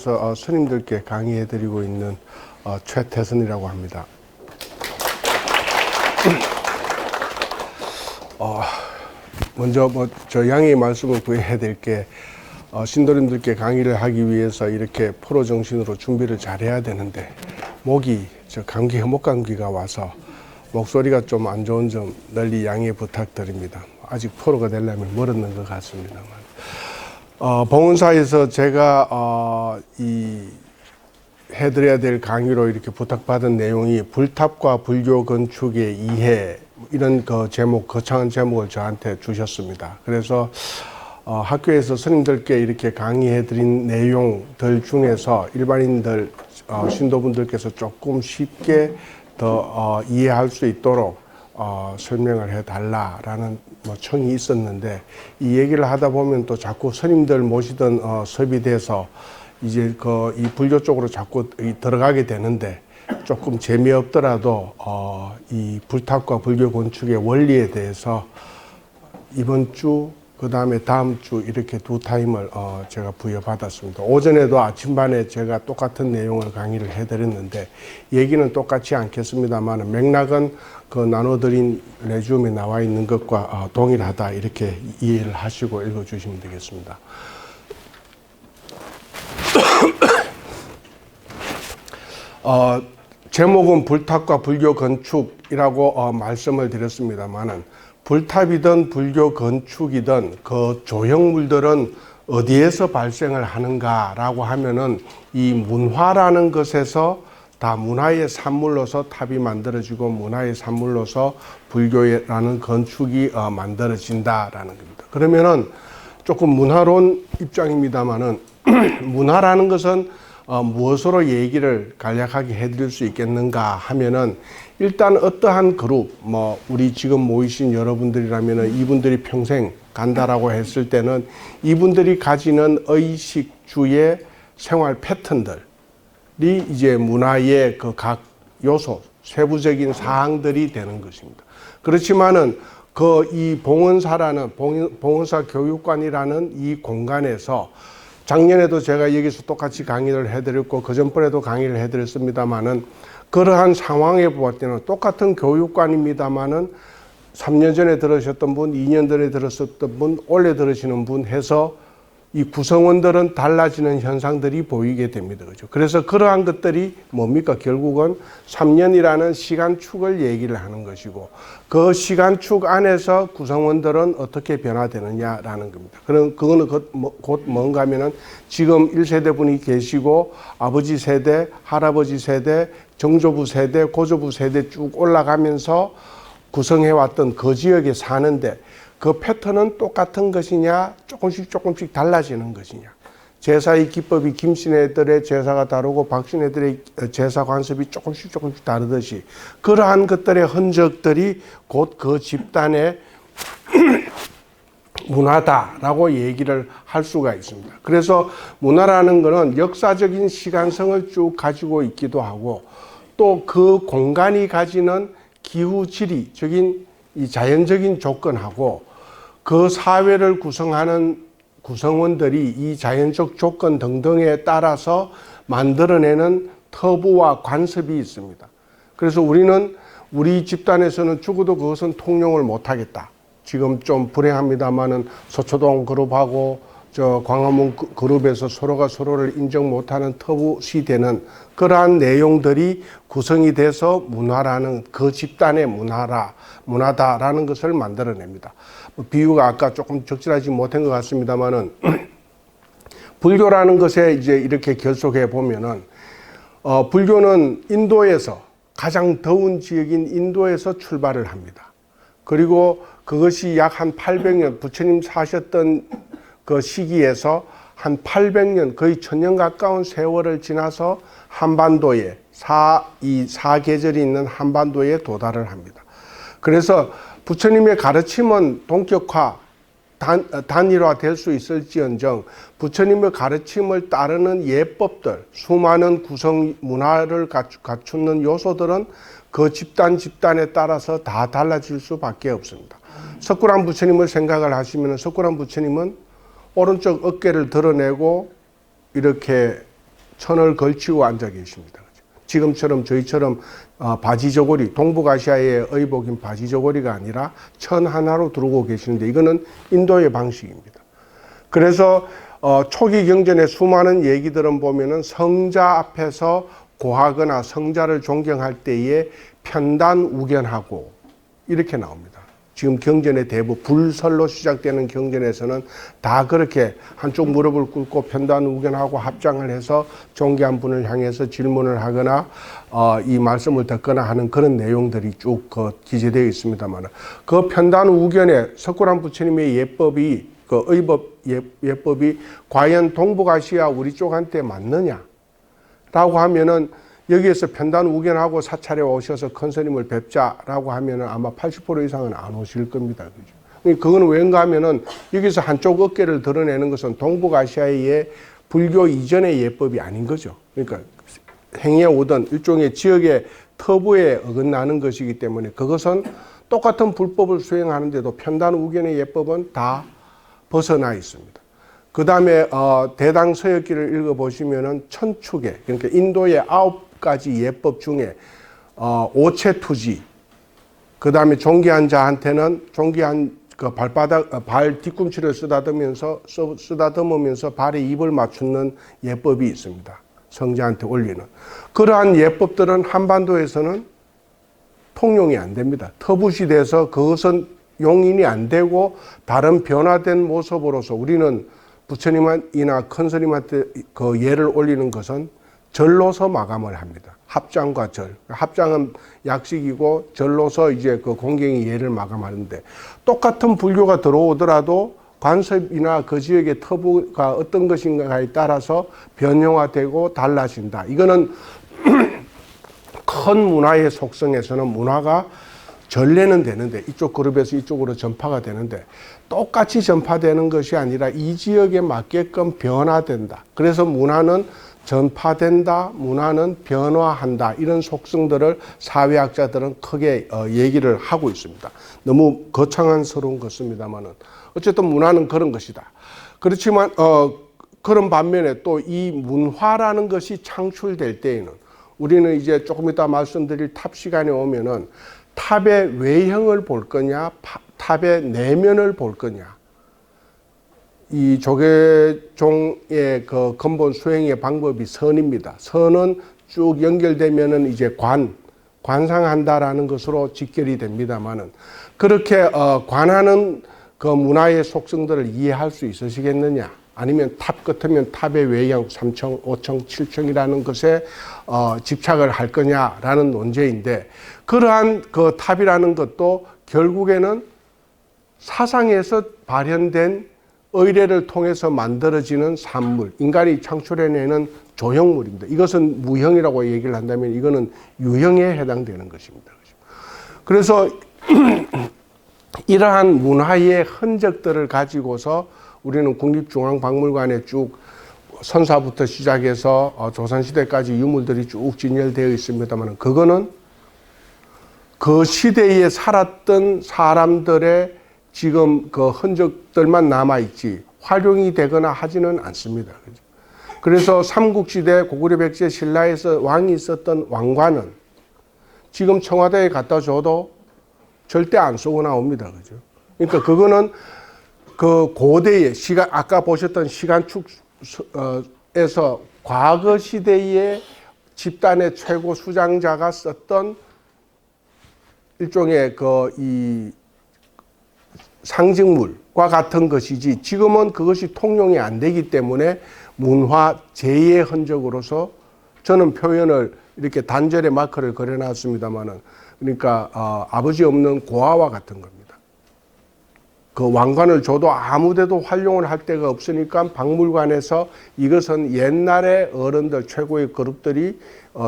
스님들께 강의해드리고 있는 최태선이라고 합니다. 먼저 저 양해의 말씀을 구해야 될 게 신도님들께 강의를 하기 위해서 이렇게 프로 정신으로 준비를 잘해야 되는데 목이 목감기가 와서 목소리가 좀 안 좋은 점 널리 양해 부탁드립니다. 아직 프로가 되려면 멀었는 것 같습니다만. 봉은사에서 제가 해드려야 될 강의로 이렇게 부탁받은 내용이 불탑과 불교 건축의 이해 이런 거창한 제목을 저한테 주셨습니다. 그래서 학교에서 스님들께 이렇게 강의해드린 내용들 중에서 일반인들 신도분들께서 조금 쉽게 더 이해할 수 있도록 설명을 해달라라는 청이 있었는데, 이 얘기를 하다 보면 또 자꾸 스님들 모시던 섭이 돼서 이제 이 불교 쪽으로 자꾸 들어가게 되는데, 조금 재미없더라도 이 불탑과 불교 건축의 원리에 대해서 이번 주 그 다음에 다음 주 이렇게 두 타임을 제가 부여받았습니다. 오전에도 아침반에 제가 똑같은 내용을 강의를 해드렸는데 얘기는 똑같지 않겠습니다만 맥락은 그 나눠드린 레줌에 나와 있는 것과 동일하다, 이렇게 이해를 하시고 읽어주시면 되겠습니다. 제목은 불탑과 불교 건축이라고 말씀을 드렸습니다만은, 불탑이든 불교 건축이든 그 조형물들은 어디에서 발생을 하는가라고 하면은 이 문화라는 것에서 다 문화의 산물로서 탑이 만들어지고 문화의 산물로서 불교라는 건축이 만들어진다라는 겁니다. 그러면은 조금 문화론 입장입니다만은 문화라는 것은 무엇으로 얘기를 간략하게 해드릴 수 있겠는가 하면은, 일단 어떠한 그룹, 우리 지금 모이신 여러분들이라면은 이분들이 평생 간다라고 했을 때는 이분들이 가지는 의식주의 생활 패턴들이 이제 문화의 그 각 요소, 세부적인 사항들이 되는 것입니다. 그렇지만은 이 봉은사 교육관이라는 이 공간에서, 작년에도 제가 여기서 똑같이 강의를 해드렸고 그전번에도 강의를 해드렸습니다마는, 그러한 상황에 보았을 때는 똑같은 교육관입니다마는 3년 전에 들으셨던 분, 2년 전에 들으셨던 분, 올해 들으시는 분 해서 이 구성원들은 달라지는 현상들이 보이게 됩니다. 그죠? 그래서 그러한 것들이 뭡니까? 결국은 3년이라는 시간축을 얘기를 하는 것이고, 그 시간축 안에서 구성원들은 어떻게 변화되느냐라는 겁니다. 그거는 곧 뭔가 하면은 지금 1세대 분이 계시고 아버지 세대, 할아버지 세대, 정조부 세대, 고조부 세대 쭉 올라가면서 구성해왔던 그 지역에 사는데, 그 패턴은 똑같은 것이냐, 조금씩 달라지는 것이냐. 제사의 기법이 김씨네들의 제사가 다르고 박씨네들의 제사 관습이 조금씩 다르듯이, 그러한 것들의 흔적들이 곧 그 집단의 문화다라고 얘기를 할 수가 있습니다. 그래서 문화라는 것은 역사적인 시간성을 쭉 가지고 있기도 하고, 또 그 공간이 가지는 기후 지리적인 이 자연적인 조건하고 그 사회를 구성하는 구성원들이 이 자연적 조건 등등에 따라서 만들어내는 터부와 관습이 있습니다. 그래서 우리 집단에서는 죽어도 그것은 통용을 못하겠다. 지금 좀 불행합니다만은 서초동 그룹하고 광화문 그룹에서 서로가 서로를 인정 못하는 터부 시대는 그러한 내용들이 구성이 돼서 문화라는 그 집단의 문화다라는 것을 만들어냅니다. 비유가 아까 조금 적절하지 못한 것 같습니다만은 불교라는 것에 이제 이렇게 결속해 보면은 불교는 인도에서, 가장 더운 지역인 인도에서 출발을 합니다. 그리고 그것이 약 한 800년, 부처님 사셨던 그 시기에서 한 800년, 거의 1000년 가까운 세월을 지나서 한반도에, 이 사계절이 있는 한반도에 도달을 합니다. 그래서 부처님의 가르침은 동격화, 단일화 될 수 있을지언정 부처님의 가르침을 따르는 예법들, 수많은 구성 문화를 갖추는 요소들은 그 집단에 따라서 다 달라질 수밖에 없습니다. 석굴암 부처님을 생각을 하시면 석굴암 부처님은 오른쪽 어깨를 드러내고 이렇게 천을 걸치고 앉아 계십니다. 지금처럼 저희처럼 바지 저고리, 동북아시아의 의복인 바지 저고리가 아니라 천 하나로 두르고 계시는데 이거는 인도의 방식입니다. 그래서 초기 경전의 수많은 얘기들은 보면은 성자 앞에서 고하거나 성자를 존경할 때에 편단 우견하고 이렇게 나옵니다. 지금 경전의 대부분 불설로 시작되는 경전에서는 다 그렇게 한쪽 무릎을 꿇고 편단 우견하고 합장을 해서 존귀한 분을 향해서 질문을 하거나 이 말씀을 듣거나 하는 그런 내용들이 쭉 기재되어 있습니다만 그 편단 우견에 석굴암 부처님의 예법이 그 의법 예법이 과연 동북아시아 우리 쪽한테 맞느냐라고 하면은 여기에서 편단 우견하고 사찰에 오셔서 큰 스님을 뵙자라고 하면은 아마 80% 이상은 안 오실 겁니다. 그죠? 그건 왠가 하면은 여기서 한쪽 어깨를 드러내는 것은 동북아시아의 불교 이전의 예법이 아닌 거죠. 그러니까 행해 오던 일종의 지역의 터부에 어긋나는 것이기 때문에 그것은 똑같은 불법을 수행하는데도 편단 우견의 예법은 다 벗어나 있습니다. 그 다음에 대당 서역기를 읽어보시면은 천축에 그러니까 인도의 9가지 예법 중에 오체투지 그 다음에 존귀한 자한테는 존귀한 그 발 뒤꿈치를 쓰다듬으면서 발에 입을 맞추는 예법이 있습니다. 성자한테 올리는 그러한 예법들은 한반도에서는 통용이 안 됩니다. 터부시돼서 그것은 용인이 안 되고 다른 변화된 모습으로서 우리는 부처님이나 큰 스님한테 그 예를 올리는 것은 절로서 마감을 합니다. 합장과 절. 합장은 약식이고 절로서 이제 그 공경의 예를 마감하는데 똑같은 불교가 들어오더라도 관습이나 그 지역의 터부가 어떤 것인가에 따라서 변형화되고 달라진다. 이거는 큰 문화의 속성에서는 문화가 전례는 되는데 이쪽 그룹에서 이쪽으로 전파가 되는데 똑같이 전파되는 것이 아니라 이 지역에 맞게끔 변화된다. 그래서 문화는 전파된다, 문화는 변화한다. 이런 속성들을 사회학자들은 크게 얘기를 하고 있습니다. 너무 거창한스러운 것입니다만은 어쨌든 문화는 그런 것이다. 그렇지만 그런 반면에 또 이 문화라는 것이 창출될 때에는 우리는 이제 조금 이따 말씀드릴 탑 시간에 오면은 탑의 외형을 볼 거냐, 탑의 내면을 볼 거냐. 이 조계종의 그 근본 수행의 방법이 선입니다. 선은 쭉 연결되면은 이제 관상한다라는 것으로 직결이 됩니다만은 그렇게 관하는 그 문화의 속성들을 이해할 수 있으시겠느냐? 아니면 탑 같으면 탑의 외형 3층, 5층, 7층이라는 것에 집착을 할 거냐라는 논제인데 그러한 그 탑이라는 것도 결국에는 사상에서 발현된 의례를 통해서 만들어지는 산물, 인간이 창출해내는 조형물입니다. 이것은 무형이라고 얘기를 한다면 이거는 유형에 해당되는 것입니다. 그래서 이러한 문화의 흔적들을 가지고서 우리는 국립중앙박물관에 쭉 선사부터 시작해서 조선시대까지 유물들이 쭉 진열되어 있습니다만 그거는 그 시대에 살았던 사람들의 지금 그 흔적들만 남아있지 활용이 되거나 하지는 않습니다. 그래서 삼국시대 고구려 백제 신라에서 왕이 있었던 왕관은 지금 청와대에 갖다 줘도 절대 안 쓰고 나옵니다. 그죠? 그러니까 그거는 그 고대의 아까 보셨던 시간축에서 과거 시대의 집단의 최고 수장자가 썼던 일종의 이 상징물과 같은 것이지 지금은 그것이 통용이 안 되기 때문에 문화 재의 흔적으로서 저는 표현을 이렇게 단절의 마크를 그려놨습니다만은 그러니까 아버지 없는 고아와 같은 겁니다. 그 왕관을 줘도 아무데도 활용을 할 데가 없으니까 박물관에서 이것은 옛날에 어른들 최고의 그룹들이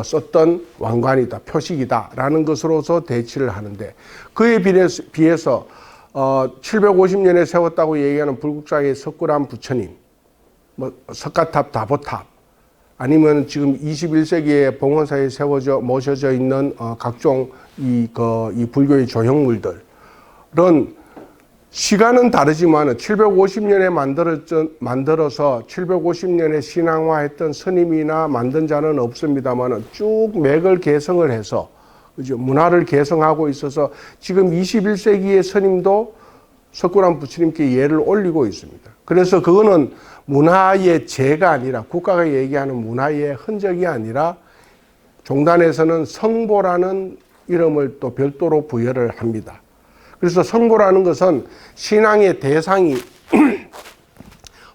썼던 왕관이다, 표식이다라는 것으로서 대치를 하는데 그에 비해서 750년에 세웠다고 얘기하는 불국사의 석굴암 부처님, 뭐 석가탑, 다보탑, 아니면 지금 21세기에 봉헌사에 모셔져 있는 각종 이 불교의 조형물들은 시간은 다르지만 750년에 만들어서 750년에 신앙화했던 스님이나 만든 자는 없습니다만 쭉 맥을 개성을 해서 그죠? 문화를 개성하고 있어서 지금 21세기의 스님도 석굴암 부처님께 예를 올리고 있습니다. 그래서 그거는 문화의 재가 아니라 국가가 얘기하는 문화의 흔적이 아니라 종단에서는 성보라는 이름을 또 별도로 부여를 합니다. 그래서 성보라는 것은 신앙의 대상이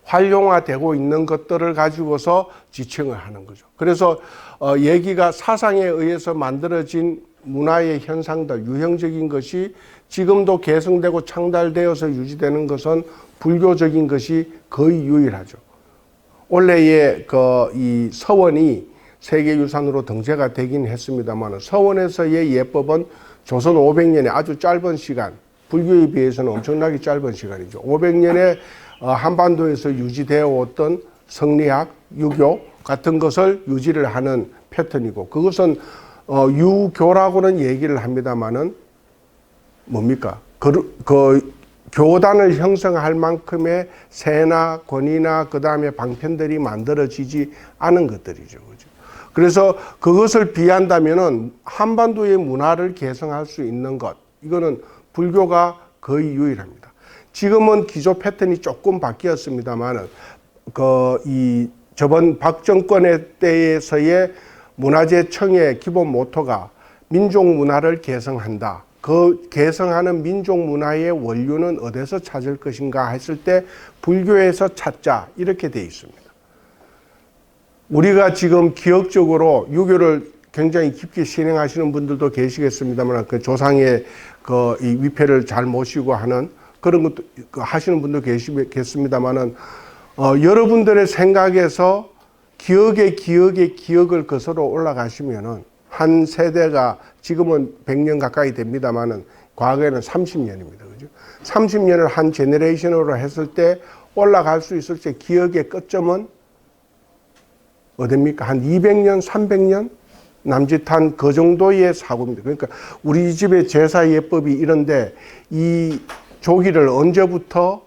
활용화되고 있는 것들을 가지고서 지칭을 하는 거죠. 그래서 얘기가 사상에 의해서 만들어진 문화의 현상들, 유형적인 것이 지금도 계승되고 창달되어서 유지되는 것은 불교적인 것이 거의 유일하죠. 원래의 이 서원이 세계유산으로 등재가 되긴 했습니다만 서원에서의 예법은 조선 500년의 아주 짧은 시간, 불교에 비해서는 엄청나게 짧은 시간이죠. 500년에 한반도에서 유지되어 왔던 성리학, 유교 같은 것을 유지를 하는 패턴이고 그것은 유교라고는 얘기를 합니다만은 뭡니까? 그 교단을 형성할 만큼의 세나 권위나 그 다음에 방편들이 만들어지지 않은 것들이죠. 그죠? 그래서 그것을 비한다면은 한반도의 문화를 개성할 수 있는 것, 이거는 불교가 거의 유일합니다. 지금은 기조 패턴이 조금 바뀌었습니다만은 저번 박정권의 때에서의 문화재청의 기본 모토가 민족 문화를 개성한다. 그 개성하는 민족 문화의 원류는 어디서 찾을 것인가 했을 때 불교에서 찾자 이렇게 돼 있습니다. 우리가 지금 기억적으로 유교를 굉장히 깊게 신행하시는 분들도 계시겠습니다만 그 조상의 이 위패를 잘 모시고 하는 그런 것도 하시는 분도 계시겠습니다만은 여러분들의 생각에서 기억을 거슬러 올라가시면은 한 세대가 지금은 100년 가까이 됩니다만은 과거에는 30년입니다. 그죠? 30년을 한 제너레이션으로 했을 때 올라갈 수 있을 때 기억의 끝점은 어딥니까? 한 200년, 300년? 남짓한 그 정도의 사고입니다. 그러니까 우리 집의 제사 예법이 이런데 이 조기를 언제부터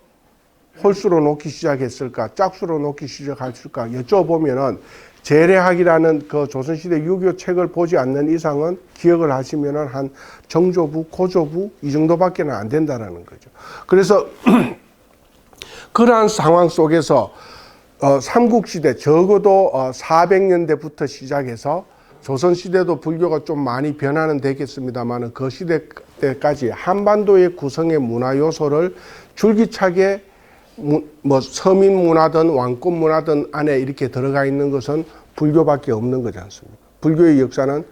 홀수로 놓기 시작했을까? 짝수로 놓기 시작했을까? 여쭤보면은 재래학이라는 그 조선시대 유교 책을 보지 않는 이상은 기억을 하시면은 한 정조부, 고조부 이 정도밖에는 안 된다라는 거죠. 그래서 그러한 상황 속에서 삼국시대 적어도 400년대부터 시작해서 조선시대도 불교가 좀 많이 변화는 되겠습니다만 그 시대 때까지 한반도의 구성의 문화 요소를 줄기차게 뭐 서민 문화든 왕권 문화든 안에 이렇게 들어가 있는 것은 불교밖에 없는 거지 않습니까? 불교의 역사는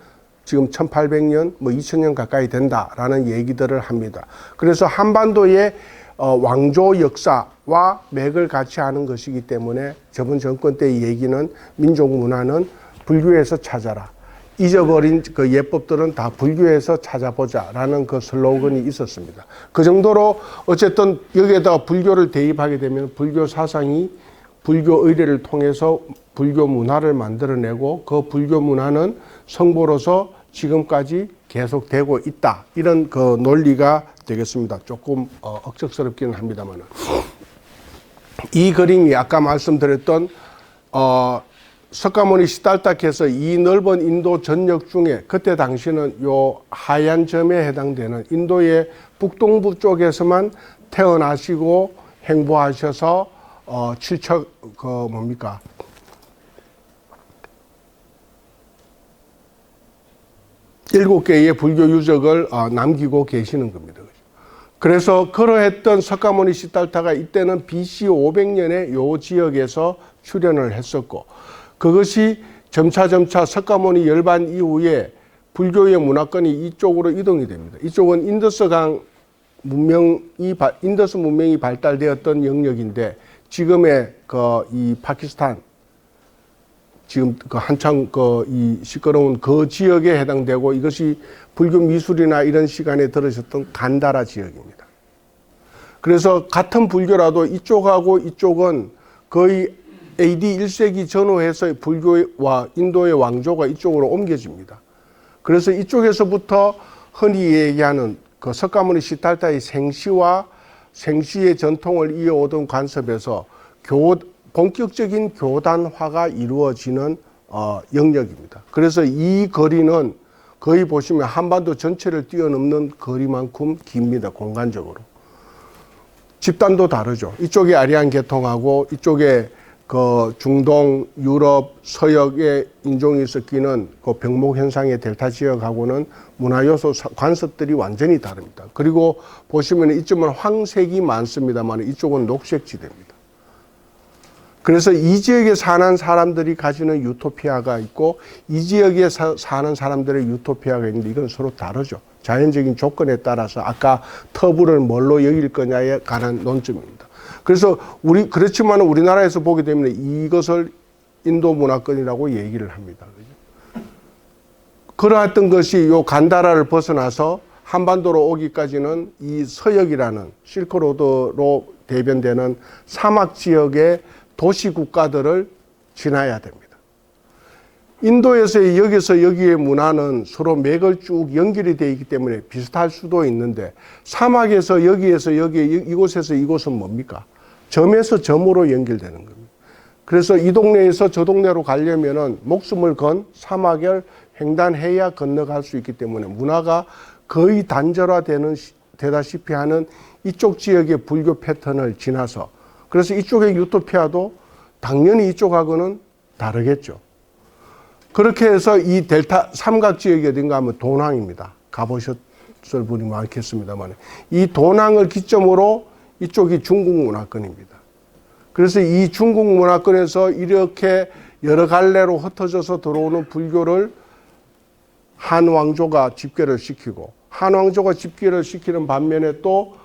지금 1800년, 뭐 2000년 가까이 된다라는 얘기들을 합니다. 그래서 한반도의 왕조 역사와 맥을 같이 하는 것이기 때문에 저번 정권 때의 얘기는 민족 문화는 불교에서 찾아라. 잊어버린 그 예법들은 다 불교에서 찾아보자라는 그 슬로건이 있었습니다. 그 정도로 어쨌든 여기에다가 불교를 대입하게 되면 불교 사상이 불교 의례를 통해서 불교 문화를 만들어내고 그 불교 문화는 성보로서 지금까지 계속되고 있다. 이런 그 논리가 되겠습니다. 조금 억척스럽기는 합니다만. 이 그림이 아까 말씀드렸던 석가모니 시달타께서 이 넓은 인도 전역 중에 그때 당시는 요 하얀 점에 해당되는 인도의 북동부 쪽에서만 태어나시고 행보하셔서 7개의 불교 유적을 남기고 계시는 겁니다. 그래서 그러했던 석가모니 시달타가 이때는 BC 500년에 요 지역에서 출현을 했었고 그것이 점차 석가모니 열반 이후에 불교의 문화권이 이쪽으로 이동이 됩니다. 이쪽은 인더스강 인더스 문명이 발달되었던 영역인데 지금의 이 파키스탄 지금 한창 이 시끄러운 그 지역에 해당되고 이것이 불교 미술이나 이런 시간에 들으셨던 간다라 지역입니다. 그래서 같은 불교라도 이쪽하고 이쪽은 거의 AD 1세기 전후해서 불교와 인도의 왕조가 이쪽으로 옮겨집니다. 그래서 이쪽에서부터 흔히 얘기하는 그 석가모니 시달타의 생시와 생시의 전통을 이어오던 관습에서 본격적인 교단화가 이루어지는 영역입니다. 그래서 이 거리는 거의 보시면 한반도 전체를 뛰어넘는 거리만큼 깁니다. 공간적으로. 집단도 다르죠. 이쪽에 아리안 계통하고 이쪽에 그 중동, 유럽, 서역의 인종이 섞이는 그 병목 현상의 델타 지역하고는 문화 요소 관습들이 완전히 다릅니다. 그리고 보시면 이쪽은 황색이 많습니다만 이쪽은 녹색 지대입니다. 그래서 이 지역에 사는 사람들이 가지는 유토피아가 있고 이 지역에 사는 사람들의 유토피아가 있는데 이건 서로 다르죠. 자연적인 조건에 따라서 아까 터부를 뭘로 여길 거냐에 관한 논점입니다. 그래서 그렇지만 우리나라에서 보게 되면 이것을 인도 문화권이라고 얘기를 합니다. 그러했던 것이 요 간다라를 벗어나서 한반도로 오기까지는 이 서역이라는 실크로드로 대변되는 사막 지역의 도시 국가들을 지나야 됩니다. 인도에서 여기서 여기의 문화는 서로 맥을 쭉 연결이 되어 있기 때문에 비슷할 수도 있는데 사막에서 여기에서 여기 이곳에서 이곳은 뭡니까? 점에서 점으로 연결되는 겁니다. 그래서 이 동네에서 저 동네로 가려면은 목숨을 건 사막을 횡단해야 건너갈 수 있기 때문에 문화가 거의 단절화되다시피 하는 이쪽 지역의 불교 패턴을 지나서 그래서 이쪽의 유토피아도 당연히 이쪽하고는 다르겠죠. 그렇게 해서 이 델타 삼각 지역이 어딘가 하면 도낭입니다. 가보셨을 분이 많겠습니다만 이 도낭을 기점으로 이쪽이 중국 문화권입니다. 그래서 이 중국 문화권에서 이렇게 여러 갈래로 흩어져서 들어오는 불교를 한 왕조가 집결을 시키고 한 왕조가 집결을 시키는 반면에 또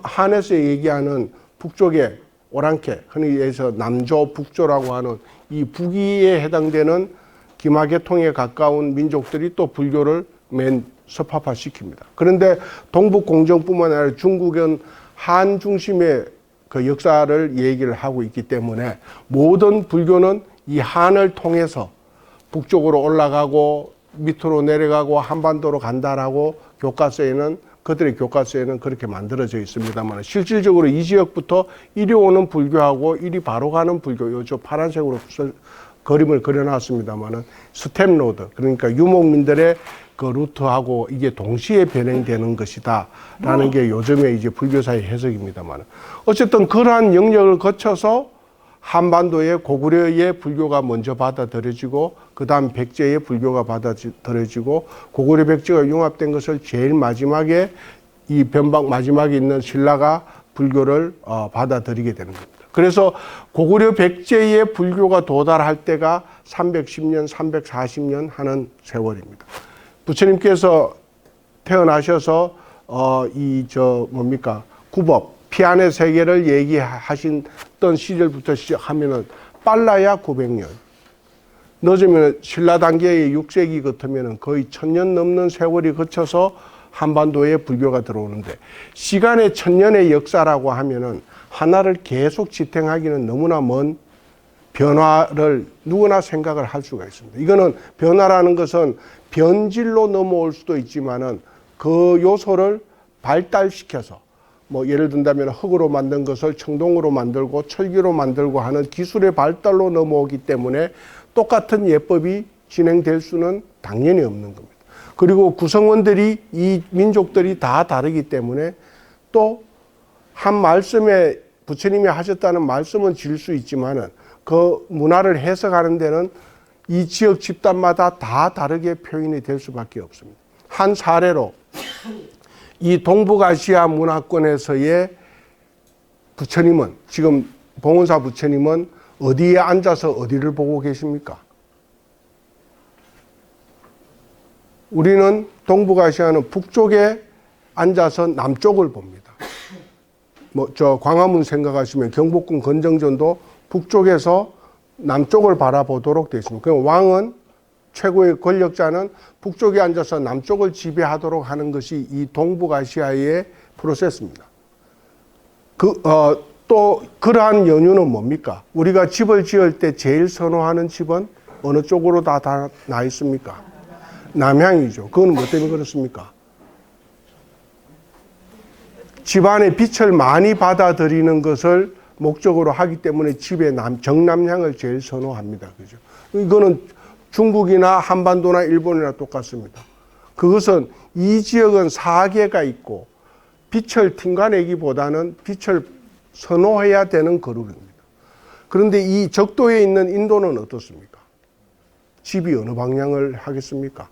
한에서 얘기하는 북쪽의 오랑캐, 흔히 얘기해서 남조, 북조라고 하는 이 북위에 해당되는 기마계통에 가까운 민족들이 또 불교를 맨 섭합화시킵니다. 그런데 동북공정뿐만 아니라 중국은 한 중심의 그 역사를 얘기를 하고 있기 때문에 모든 불교는 이 한을 통해서 북쪽으로 올라가고 밑으로 내려가고 한반도로 간다라고 그들의 교과서에는 그렇게 만들어져 있습니다만 실질적으로 이 지역부터 이리 오는 불교하고 이리 바로 가는 불교, 요저 파란색으로 그림을 그려놨습니다만은 스텝 로드, 그러니까 유목민들의 그 루트하고 이게 동시에 변행되는 것이다라는 게 요즘의 이제 불교사의 해석입니다만 어쨌든 그러한 영역을 거쳐서 한반도의 고구려의 불교가 먼저 받아들여지고 그 다음 백제의 불교가 받아들여지고 고구려 백제가 융합된 것을 제일 마지막에 이 변방 마지막에 있는 신라가 불교를 받아들이게 되는 겁니다. 그래서 고구려 백제의 불교가 도달할 때가 310년, 340년 하는 세월입니다. 부처님께서 태어나셔서 구법 피안의 세계를 얘기하셨던 시절부터 시작하면은 빨라야 900년. 늦으면 신라 단계의 6세기 같으면은 거의 1000년 넘는 세월이 거쳐서 한반도에 불교가 들어오는데 시간의 1000년의 역사라고 하면은 하나를 계속 지탱하기는 너무나 먼 변화를 누구나 생각을 할 수가 있습니다. 이거는 변화라는 것은 변질로 넘어올 수도 있지만은 그 요소를 발달시켜서 뭐 예를 든다면 흙으로 만든 것을 청동으로 만들고 철기로 만들고 하는 기술의 발달로 넘어오기 때문에 똑같은 예법이 진행될 수는 당연히 없는 겁니다. 그리고 구성원들이 이 민족들이 다 다르기 때문에 또 한 말씀에 부처님이 하셨다는 말씀은 지을 수 있지만은 그 문화를 해석하는 데는 이 지역 집단마다 다 다르게 표현이 될 수밖에 없습니다. 한 사례로 이 동북아시아 문화권에서의 부처님은 지금 봉은사 부처님은 어디에 앉아서 어디를 보고 계십니까? 우리는 동북아시아는 북쪽에 앉아서 남쪽을 봅니다. 광화문 생각하시면 경복궁 건정전도 북쪽에서 남쪽을 바라보도록 되어 있습니다. 그럼 왕은 최고의 권력자는 북쪽에 앉아서 남쪽을 지배하도록 하는 것이 이 동북아시아의 프로세스입니다. 또 그러한 연유는 뭡니까? 우리가 집을 지을 때 제일 선호하는 집은 어느 쪽으로 다 나 있습니까? 남향이죠. 그건 뭐 때문에 그렇습니까? 집안에 빛을 많이 받아들이는 것을 목적으로 하기 때문에 집에 정남향을 제일 선호합니다. 그죠? 이거는 중국이나 한반도나 일본이나 똑같습니다. 그것은 이 지역은 사계가 있고 빛을 튕겨내기보다는 빛을 선호해야 되는 그룹입니다. 그런데 이 적도에 있는 인도는 어떻습니까? 집이 어느 방향을 하겠습니까?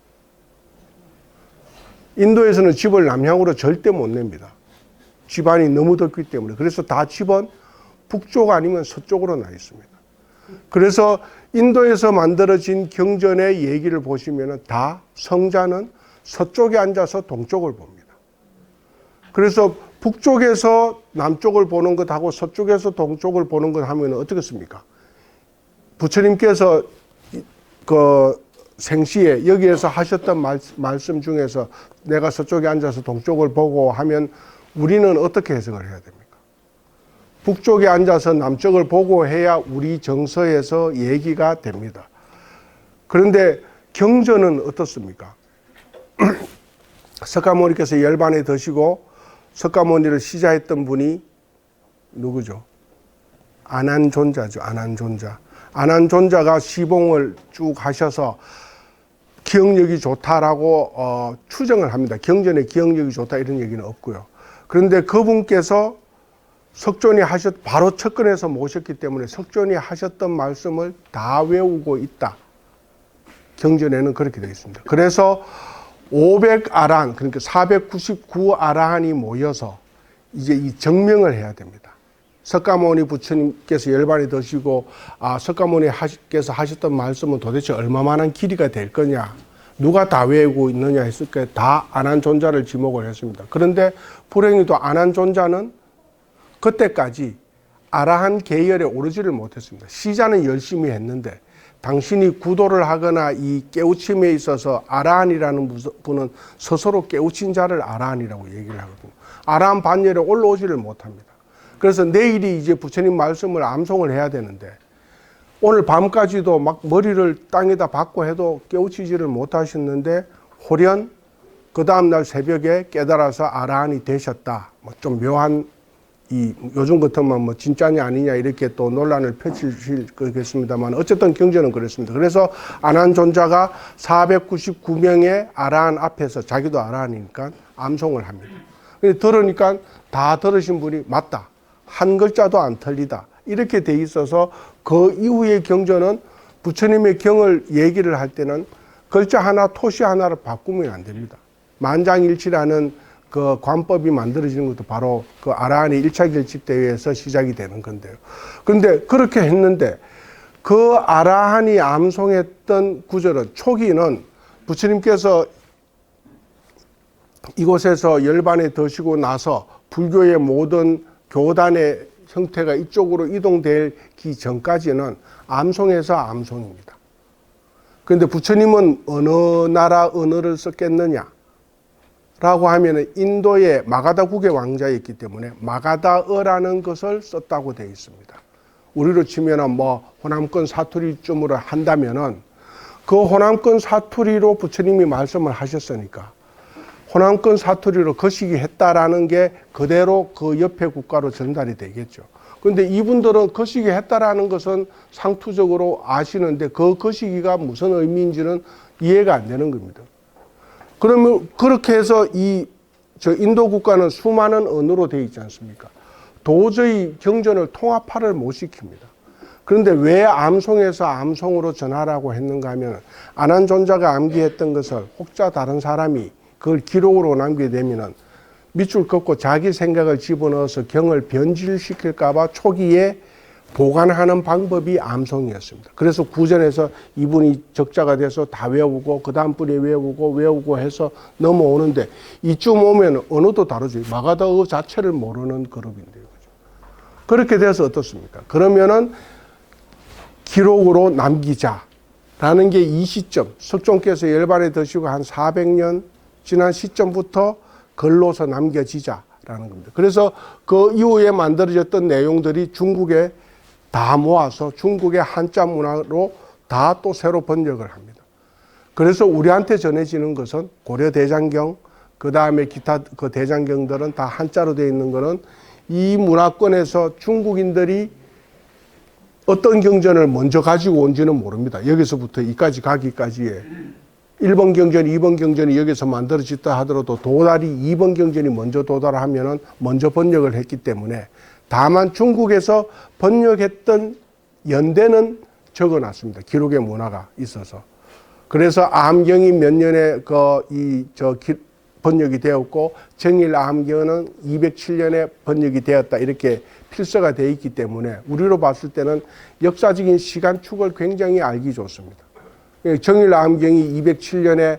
인도에서는 집을 남향으로 절대 못 냅니다. 집안이 너무 덥기 때문에. 그래서 다 집은 북쪽 아니면 서쪽으로 나 있습니다. 그래서 인도에서 만들어진 경전의 얘기를 보시면 다 성자는 서쪽에 앉아서 동쪽을 봅니다. 그래서 북쪽에서 남쪽을 보는 것하고 서쪽에서 동쪽을 보는 것 하면 어떻겠습니까? 부처님께서 그 생시에 여기에서 하셨던 말씀 중에서 내가 서쪽에 앉아서 동쪽을 보고 하면 우리는 어떻게 해석을 해야 됩니까? 북쪽에 앉아서 남쪽을 보고 해야 우리 정서에서 얘기가 됩니다. 그런데 경전은 어떻습니까? 석가모니께서 열반에 드시고 석가모니를 시자했던 분이 누구죠? 안한존자죠. 안한존자. 안한존자가 시봉을 쭉 하셔서 기억력이 좋다라고 추정을 합니다. 경전에 기억력이 좋다 이런 얘기는 없고요. 그런데 그분께서 석존이 바로 첫근에서 모셨기 때문에 석존이 하셨던 말씀을 다 외우고 있다. 경전에는 그렇게 되어 있습니다. 그래서 500아란, 그러니까 499아라한이 모여서 이제 이 정명을 해야 됩니다. 석가모니 부처님께서 열반에 드시고 석가모니께서 하셨던 말씀은 도대체 얼마만한 길이가 될 거냐, 누가 다 외우고 있느냐 했을 때 다 안한존자를 지목을 했습니다. 그런데 불행히도 안한존자는 그때까지 아라한 계열에 오르지를 못했습니다. 시자는 열심히 했는데 당신이 구도를 하거나 이 깨우침에 있어서 아라한이라는 분은 스스로 깨우친 자를 아라한이라고 얘기를 하거든요. 아라한 반열에 올라오지를 못합니다. 그래서 내일이 이제 부처님 말씀을 암송을 해야 되는데 오늘 밤까지도 막 머리를 땅에다 박고 해도 깨우치지를 못하셨는데 호련 그 다음날 새벽에 깨달아서 아라한이 되셨다. 좀 묘한 요즘 같으면 진짜냐 아니냐 이렇게 또 논란을 펼치실 거겠습니다만 어쨌든 경전은 그렇습니다. 그래서 안한존자가 499명의 아라한 앞에서 자기도 아라한이니까 암송을 합니다. 들으니까 다 들으신 분이 맞다. 한 글자도 안 틀리다. 이렇게 돼 있어서 그 이후의 경전은 부처님의 경을 얘기를 할 때는 글자 하나, 토시 하나를 바꾸면 안 됩니다. 만장일치라는 그 관법이 만들어지는 것도 바로 그 아라한의 1차 결집 대회에서 시작이 되는 건데요. 그런데 그렇게 했는데 그 아라한이 암송했던 구절은 초기는 부처님께서 이곳에서 열반에 드시고 나서 불교의 모든 교단의 형태가 이쪽으로 이동되기 전까지는 암송에서 암송입니다. 그런데 부처님은 어느 나라 언어를 썼겠느냐? 라고 하면 인도의 마가다국의 왕자였기 때문에 마가다어라는 것을 썼다고 되어 있습니다. 우리로 치면은 호남권 사투리쯤으로 한다면은 그 호남권 사투리로 부처님이 말씀을 하셨으니까 호남권 사투리로 거시기 했다라는 게 그대로 그 옆에 국가로 전달이 되겠죠. 그런데 이분들은 거시기 했다라는 것은 상투적으로 아시는데 그 거시기가 무슨 의미인지는 이해가 안 되는 겁니다. 그러면 그렇게 해서 인도 국가는 수많은 언어로 되어 있지 않습니까? 도저히 경전을 통합화를 못 시킵니다. 그런데 왜 암송에서 암송으로 전하라고 했는가 하면 안한존자가 암기했던 것을 혹자 다른 사람이 그걸 기록으로 남기게 되면은 밑줄 긋고 자기 생각을 집어넣어서 경을 변질시킬까 봐 초기에 보관하는 방법이 암송이었습니다. 그래서 구전에서 이분이 적자가 돼서 다 외우고 그 다음 분이 외우고 해서 넘어오는데 이쯤 오면 언어도 다르죠. 마가다어 자체를 모르는 그룹인데요. 그렇게 돼서 어떻습니까? 그러면은 기록으로 남기자라는 게 이 시점, 석종께서 열반에 드시고 한 400년 지난 시점부터 글로서 남겨지자라는 겁니다. 그래서 그 이후에 만들어졌던 내용들이 중국에 다 모아서 중국의 한자 문화로 다 또 새로 번역을 합니다. 그래서 우리한테 전해지는 것은 고려대장경, 그 다음에 기타 그 대장경들은 다 한자로 되어 있는 거는 이 문화권에서 중국인들이 어떤 경전을 먼저 가지고 온지는 모릅니다. 여기서부터 이까지 가기까지에 1번 경전, 2번 경전이 여기서 만들어졌다 하더라도 도달이 2번 경전이 먼저 도달하면은 먼저 번역을 했기 때문에 다만 중국에서 번역했던 연대는 적어놨습니다. 기록의 문화가 있어서. 그래서 암경이 몇 년에 번역이 되었고 정일 암경은 207년에 번역이 되었다 이렇게 필서가 되어 있기 때문에 우리로 봤을 때는 역사적인 시간축을 굉장히 알기 좋습니다. 정일 암경이 207년에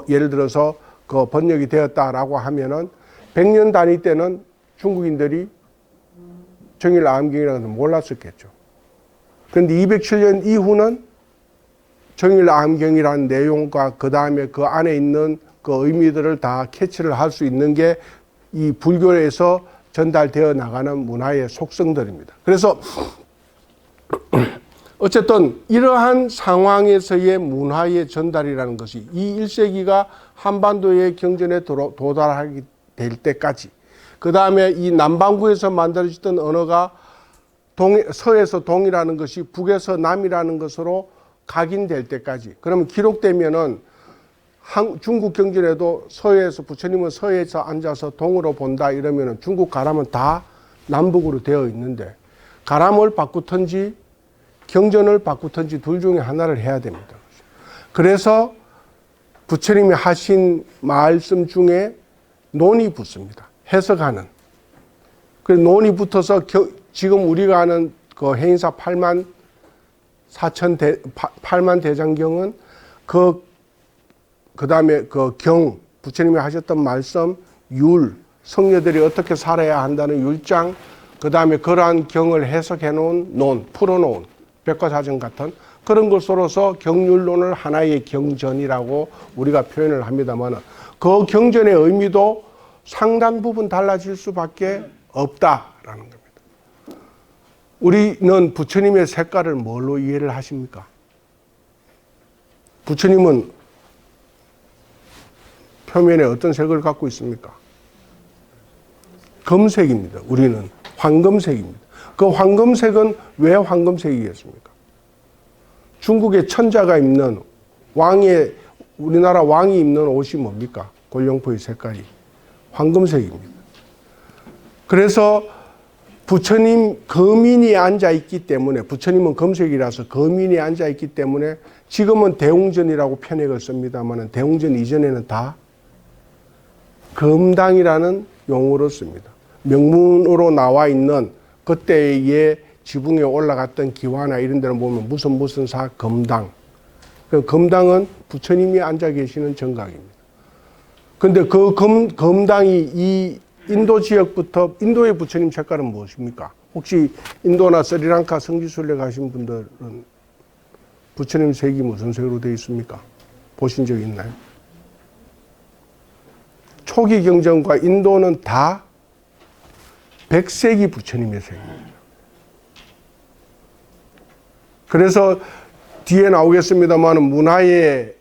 예를 들어서 그 번역이 되었다라고 하면은 100년 단위 때는 중국인들이 정일 암경이라는 걸 몰랐었겠죠. 그런데 207년 이후는 정일 암경이라는 내용과 그 다음에 그 안에 있는 그 의미들을 다 캐치를 할 수 있는 게 이 불교에서 전달되어 나가는 문화의 속성들입니다. 그래서 어쨌든 이러한 상황에서의 문화의 전달이라는 것이 이 1세기가 한반도의 경전에 도달하게 될 때까지 그 다음에 이 남반구에서 만들어졌던 언어가 서에서 동이라는 것이 북에서 남이라는 것으로 각인될 때까지 그러면 기록되면은 중국 경전에도 서해에서 부처님은 서해에서 앉아서 동으로 본다 이러면은 중국 가람은 다 남북으로 되어 있는데 가람을 바꾸든지 경전을 바꾸든지 둘 중에 하나를 해야 됩니다. 그래서 부처님이 하신 말씀 중에 논이 붙습니다. 해석하는. 그 논이 붙어서 지금 우리가 아는 그 해인사 8만 대장경은 그 다음에 그 부처님이 하셨던 말씀, 성녀들이 어떻게 살아야 한다는 율장, 그 다음에 그러한 경을 해석해 놓은 논, 풀어놓은 백과사전 같은 그런 것으로서 경률론을 하나의 경전이라고 우리가 표현을 합니다만 그 경전의 의미도 상당 부분 달라질 수밖에 없다라는 겁니다. 우리는 부처님의 색깔을 뭘로 이해를 하십니까? 부처님은 표면에 어떤 색을 갖고 있습니까? 금색입니다. 우리는 황금색입니다. 그 황금색은 왜 황금색이겠습니까? 중국의 천자가 입는 우리나라 왕이 입는 옷이 뭡니까? 골룡포의 색깔이 황금색입니다. 그래서 부처님 거민이 앉아있기 때문에 부처님은 금색이라서 거민이 앉아있기 때문에 지금은 대웅전이라고 편액을 씁니다만 대웅전 이전에는 다 금당이라는 용어를 씁니다. 명문으로 나와 있는 그때의 지붕에 올라갔던 기와나 이런 데를 보면 무슨 사 금당. 그 금당은 부처님이 앉아 계시는 정각입니다. 근데 그 금당이 이 인도 지역부터 인도의 부처님 색깔은 무엇입니까? 혹시 인도나 스리랑카 성지순례 가신 분들은 부처님 색이 무슨 색으로 되어 있습니까? 보신 적 있나요? 초기 경전과 인도는 다 백색이 부처님의 색입니다. 그래서 뒤에 나오겠습니다만 문화의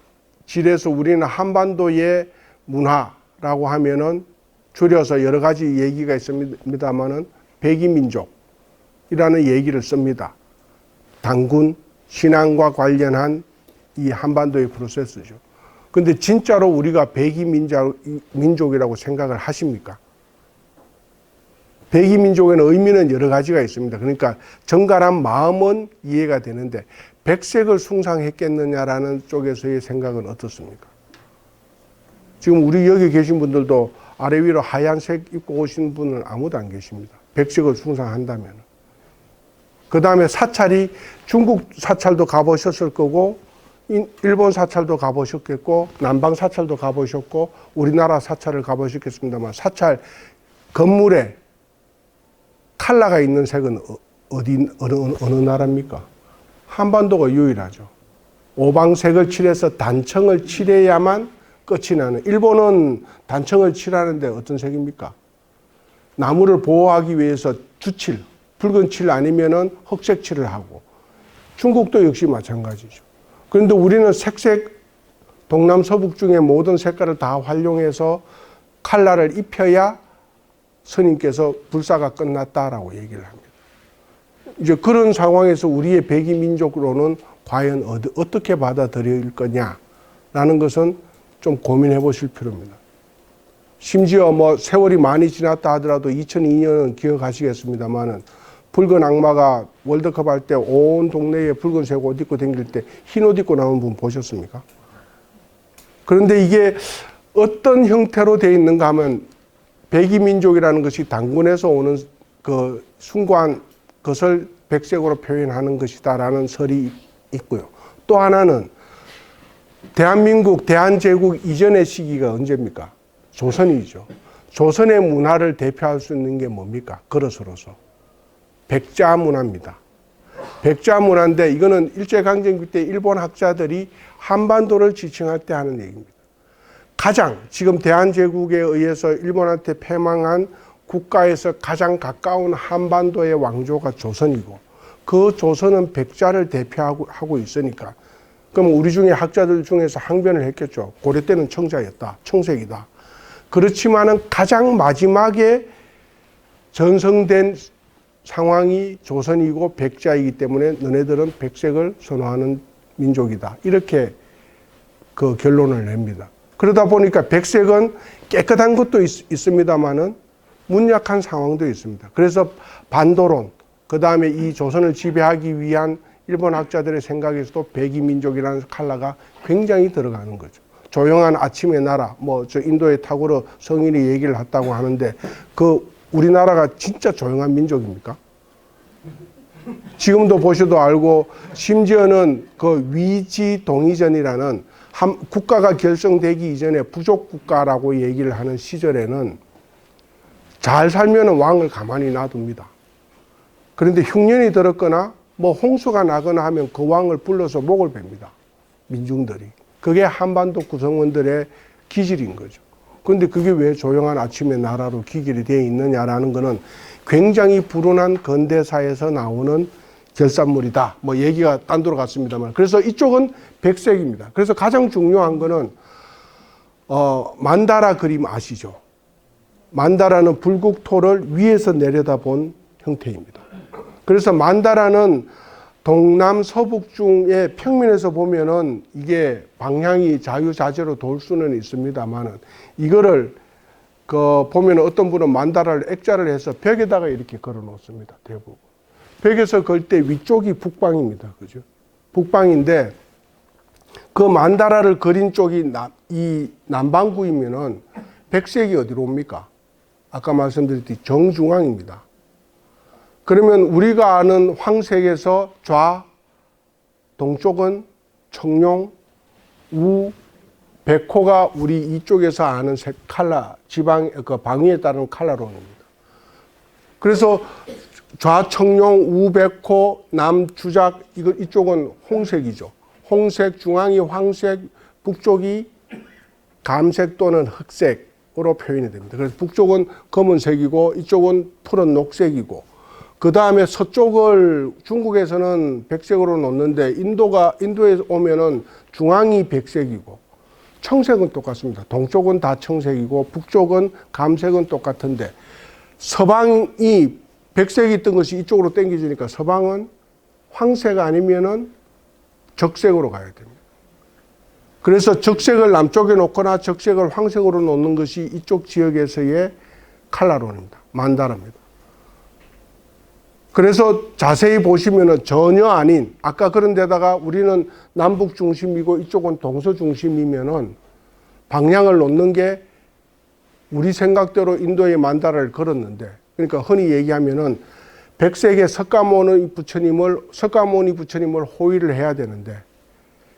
질에서 우리는 한반도의 문화라고 하면은 줄여서 여러 가지 얘기가 있습니다만은 백이민족이라는 얘기를 씁니다. 단군, 신앙과 관련한 이 한반도의 프로세스죠. 근데 진짜로 우리가 백이민족이라고 생각을 하십니까? 백이민족에는 의미는 여러 가지가 있습니다. 그러니까 정갈한 마음은 이해가 되는데 백색을 숭상했겠느냐라는 쪽에서의 생각은 어떻습니까? 지금 우리 여기 계신 분들도 아래 위로 하얀색 입고 오신 분은 아무도 안 계십니다. 백색을 숭상한다면. 그 다음에 사찰이 중국 사찰도 가보셨을 거고 일본 사찰도 가보셨겠고 남방 사찰도 가보셨고 우리나라 사찰을 가보셨겠습니다만 사찰 건물에 칼라가 있는 색은 어느 나라입니까? 한반도가 유일하죠. 오방색을 칠해서 단청을 칠해야만 끝이 나는. 일본은 단청을 칠하는데 어떤 색입니까? 나무를 보호하기 위해서 주칠, 붉은 칠 아니면은 흑색 칠을 하고 중국도 역시 마찬가지죠. 그런데 우리는 색색 동남서북 중에 모든 색깔을 다 활용해서 칼라를 입혀야 스님께서 불사가 끝났다라고 얘기를 합니다. 이제 그런 상황에서 우리의 백이 민족으로는 과연 어떻게 받아들일 거냐라는 것은 좀 고민해 보실 필요입니다. 심지어 뭐 세월이 많이 지났다 하더라도 2002년은 기억하시겠습니다만은 붉은 악마가 월드컵 할 때 온 동네에 붉은색 옷 입고 다닐 때 흰 옷 입고 나온 분 보셨습니까? 그런데 이게 어떤 형태로 되어 있는가 하면 백이민족이라는 것이 단군에서 오는 그 숭고한 것을 백색으로 표현하는 것이다라는 설이 있고요. 또 하나는 대한민국, 대한제국 이전의 시기가 언제입니까? 조선이죠. 조선의 문화를 대표할 수 있는 게 뭡니까? 그릇으로서. 백자 문화입니다. 백자 문화인데 이거는 일제강점기 때 일본 학자들이 한반도를 지칭할 때 하는 얘기입니다. 가장 지금 대한제국에 의해서 일본한테 패망한 국가에서 가장 가까운 한반도의 왕조가 조선이고 그 조선은 백자를 대표하고 있으니까 그럼 우리 중에 학자들 중에서 항변을 했겠죠. 고려 때는 청자였다. 청색이다. 그렇지만은 가장 마지막에 전성된 상황이 조선이고 백자이기 때문에 너네들은 백색을 선호하는 민족이다. 이렇게 그 결론을 냅니다. 그러다 보니까 백색은 깨끗한 것도 있습니다만은 문약한 상황도 있습니다. 그래서 반도론, 그 다음에 이 조선을 지배하기 위한 일본 학자들의 생각에서도 백이민족이라는 컬러가 굉장히 들어가는 거죠. 조용한 아침의 나라, 뭐 저 인도의 타고르 성인이 얘기를 했다고 하는데 그 우리나라가 진짜 조용한 민족입니까? 지금도 보셔도 알고 심지어는 그 위지동의전이라는 국가가 결성되기 이전에 부족 국가라고 얘기를 하는 시절에는 잘 살면 왕을 가만히 놔둡니다. 그런데 흉년이 들었거나 뭐 홍수가 나거나 하면 그 왕을 불러서 목을 뱁니다. 민중들이. 그게 한반도 구성원들의 기질인 거죠. 그런데 그게 왜 조용한 아침의 나라로 기결이 되어 있느냐라는 것은 굉장히 불운한 근대사에서 나오는 결산물이다. 뭐 얘기가 딴 데로 갔습니다만. 그래서 이쪽은 백색입니다. 그래서 가장 중요한 거는 만다라 그림 아시죠? 만다라는 불국토를 위에서 내려다본 형태입니다. 그래서 만다라는 동남 서북 중에 평면에서 보면은 이게 방향이 자유자재로 돌 수는 있습니다만은 이거를 보면 어떤 분은 만다라를 액자를 해서 벽에다가 이렇게 걸어 놓습니다. 대부분. 벽에서 걸 때 위쪽이 북방입니다. 그죠? 북방인데 그 만다라를 그린 쪽이 이 남반구이면은 백색이 어디로 옵니까? 아까 말씀드렸듯이 정중앙입니다. 그러면 우리가 아는 황색에서 좌, 동쪽은 청룡, 우, 백호가 우리 이쪽에서 아는 색 컬러, 지방, 그 방위에 따른 컬러론입니다. 그래서 좌, 청룡, 우, 백호, 남, 주작, 이쪽은 홍색이죠. 홍색, 중앙이 황색, 북쪽이 감색 또는 흑색으로 표현이 됩니다. 그래서 북쪽은 검은색이고 이쪽은 푸른 녹색이고 그 다음에 서쪽을 중국에서는 백색으로 놓는데 인도에 오면은 중앙이 백색이고 청색은 똑같습니다. 동쪽은 다 청색이고 북쪽은 감색은 똑같은데 서방이 백색이 있던 것이 이쪽으로 당겨지니까 서방은 황색 아니면은 적색으로 가야 됩니다. 그래서 적색을 남쪽에 놓거나 적색을 황색으로 놓는 것이 이쪽 지역에서의 컬러론입니다. 만다라입니다. 그래서 자세히 보시면은 전혀 아닌, 아까 그런 데다가 우리는 남북 중심이고 이쪽은 동서 중심이면은 방향을 놓는 게 우리 생각대로 인도의 만다라를 걸었는데, 그러니까 흔히 얘기하면은 백색의 석가모니 부처님을 호위를 해야 되는데,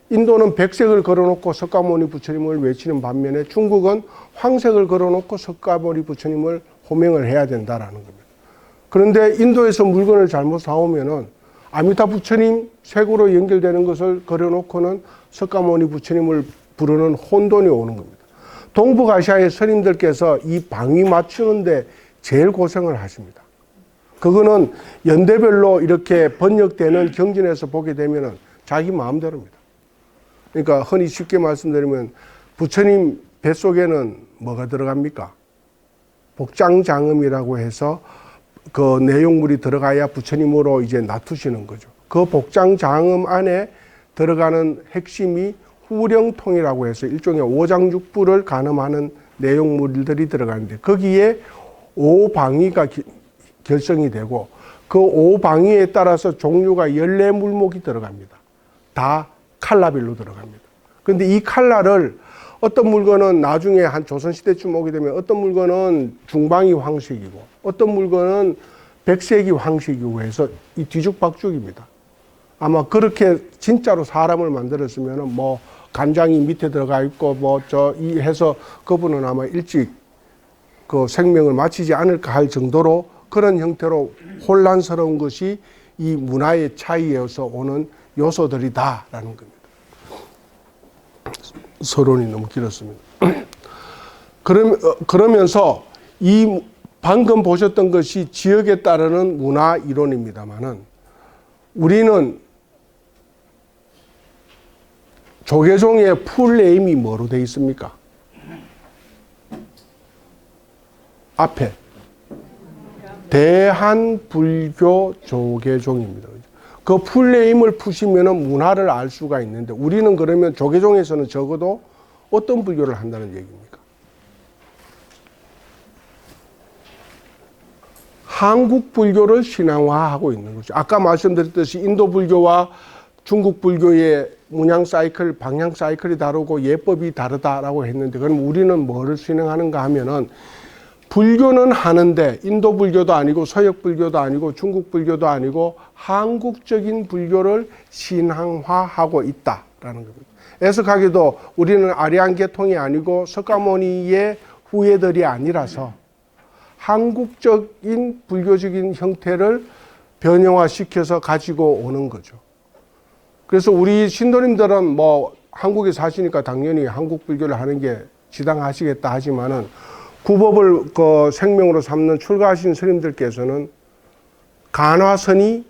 인도는 백색을 걸어놓고 석가모니 부처님을 외치는 반면에 중국은 황색을 걸어놓고 석가모니 부처님을 호명을 해야 된다라는 겁니다. 그런데 인도에서 물건을 잘못 사오면은 아미타 부처님 색으로 연결되는 것을 걸어놓고는 석가모니 부처님을 부르는 혼돈이 오는 겁니다. 동북아시아의 스님들께서 이 방위 맞추는데 제일 고생을 하십니다. 그거는 연대별로 이렇게 번역되는 경전에서 보게 되면은 자기 마음대로입니다. 그러니까 흔히 쉽게 말씀드리면 부처님 뱃속에는 뭐가 들어갑니까? 복장장음이라고 해서 그 내용물이 들어가야 부처님으로 이제 놔두시는 거죠. 그 복장장음 안에 들어가는 핵심이 후령통이라고 해서 일종의 오장육부를 가늠하는 내용물들이 들어가는데 거기에 오방위가 결성이 되고 그 오방위에 따라서 종류가 14물목이 들어갑니다. 다 칼라별로 들어갑니다. 그런데 이 칼라를 어떤 물건은 나중에 한 조선시대쯤 오게 되면 어떤 물건은 중방이 황색이고 어떤 물건은 백색이 황색이고 해서 이 뒤죽박죽입니다. 아마 그렇게 진짜로 사람을 만들었으면 뭐 간장이 밑에 들어가 있고 뭐 이 해서 그분은 아마 일찍 그 생명을 마치지 않을까 할 정도로 그런 형태로 혼란스러운 것이 이 문화의 차이에서 오는 요소들이다라는 겁니다. 서론이 너무 길었습니다. 그러면서 이 방금 보셨던 것이 지역에 따르는 문화 이론입니다만은 우리는 조계종의 풀네임이 뭐로 되어 있습니까? 앞에 대한불교 조계종입니다. 그 풀네임을 푸시면 문화를 알 수가 있는데 우리는 그러면 조계종에서는 적어도 어떤 불교를 한다는 얘기입니까? 한국 불교를 신앙화하고 있는 거죠. 아까 말씀드렸듯이 인도 불교와 중국 불교의 문양 사이클, 방향 사이클이 다르고 예법이 다르다라고 했는데 그럼 우리는 뭐를 신앙하는가 하면은 불교는 하는데 인도 불교도 아니고 서역 불교도 아니고 중국 불교도 아니고 한국적인 불교를 신앙화하고 있다라는 겁니다. 애석하게도 우리는 아리안 계통이 아니고 석가모니의 후예들이 아니라서 한국적인 불교적인 형태를 변형화시켜서 가지고 오는 거죠. 그래서 우리 신도님들은 뭐 한국에 사시니까 당연히 한국 불교를 하는 게 지당하시겠다 하지만은 구법을 그 생명으로 삼는 출가하신 스님들께서는 간화선이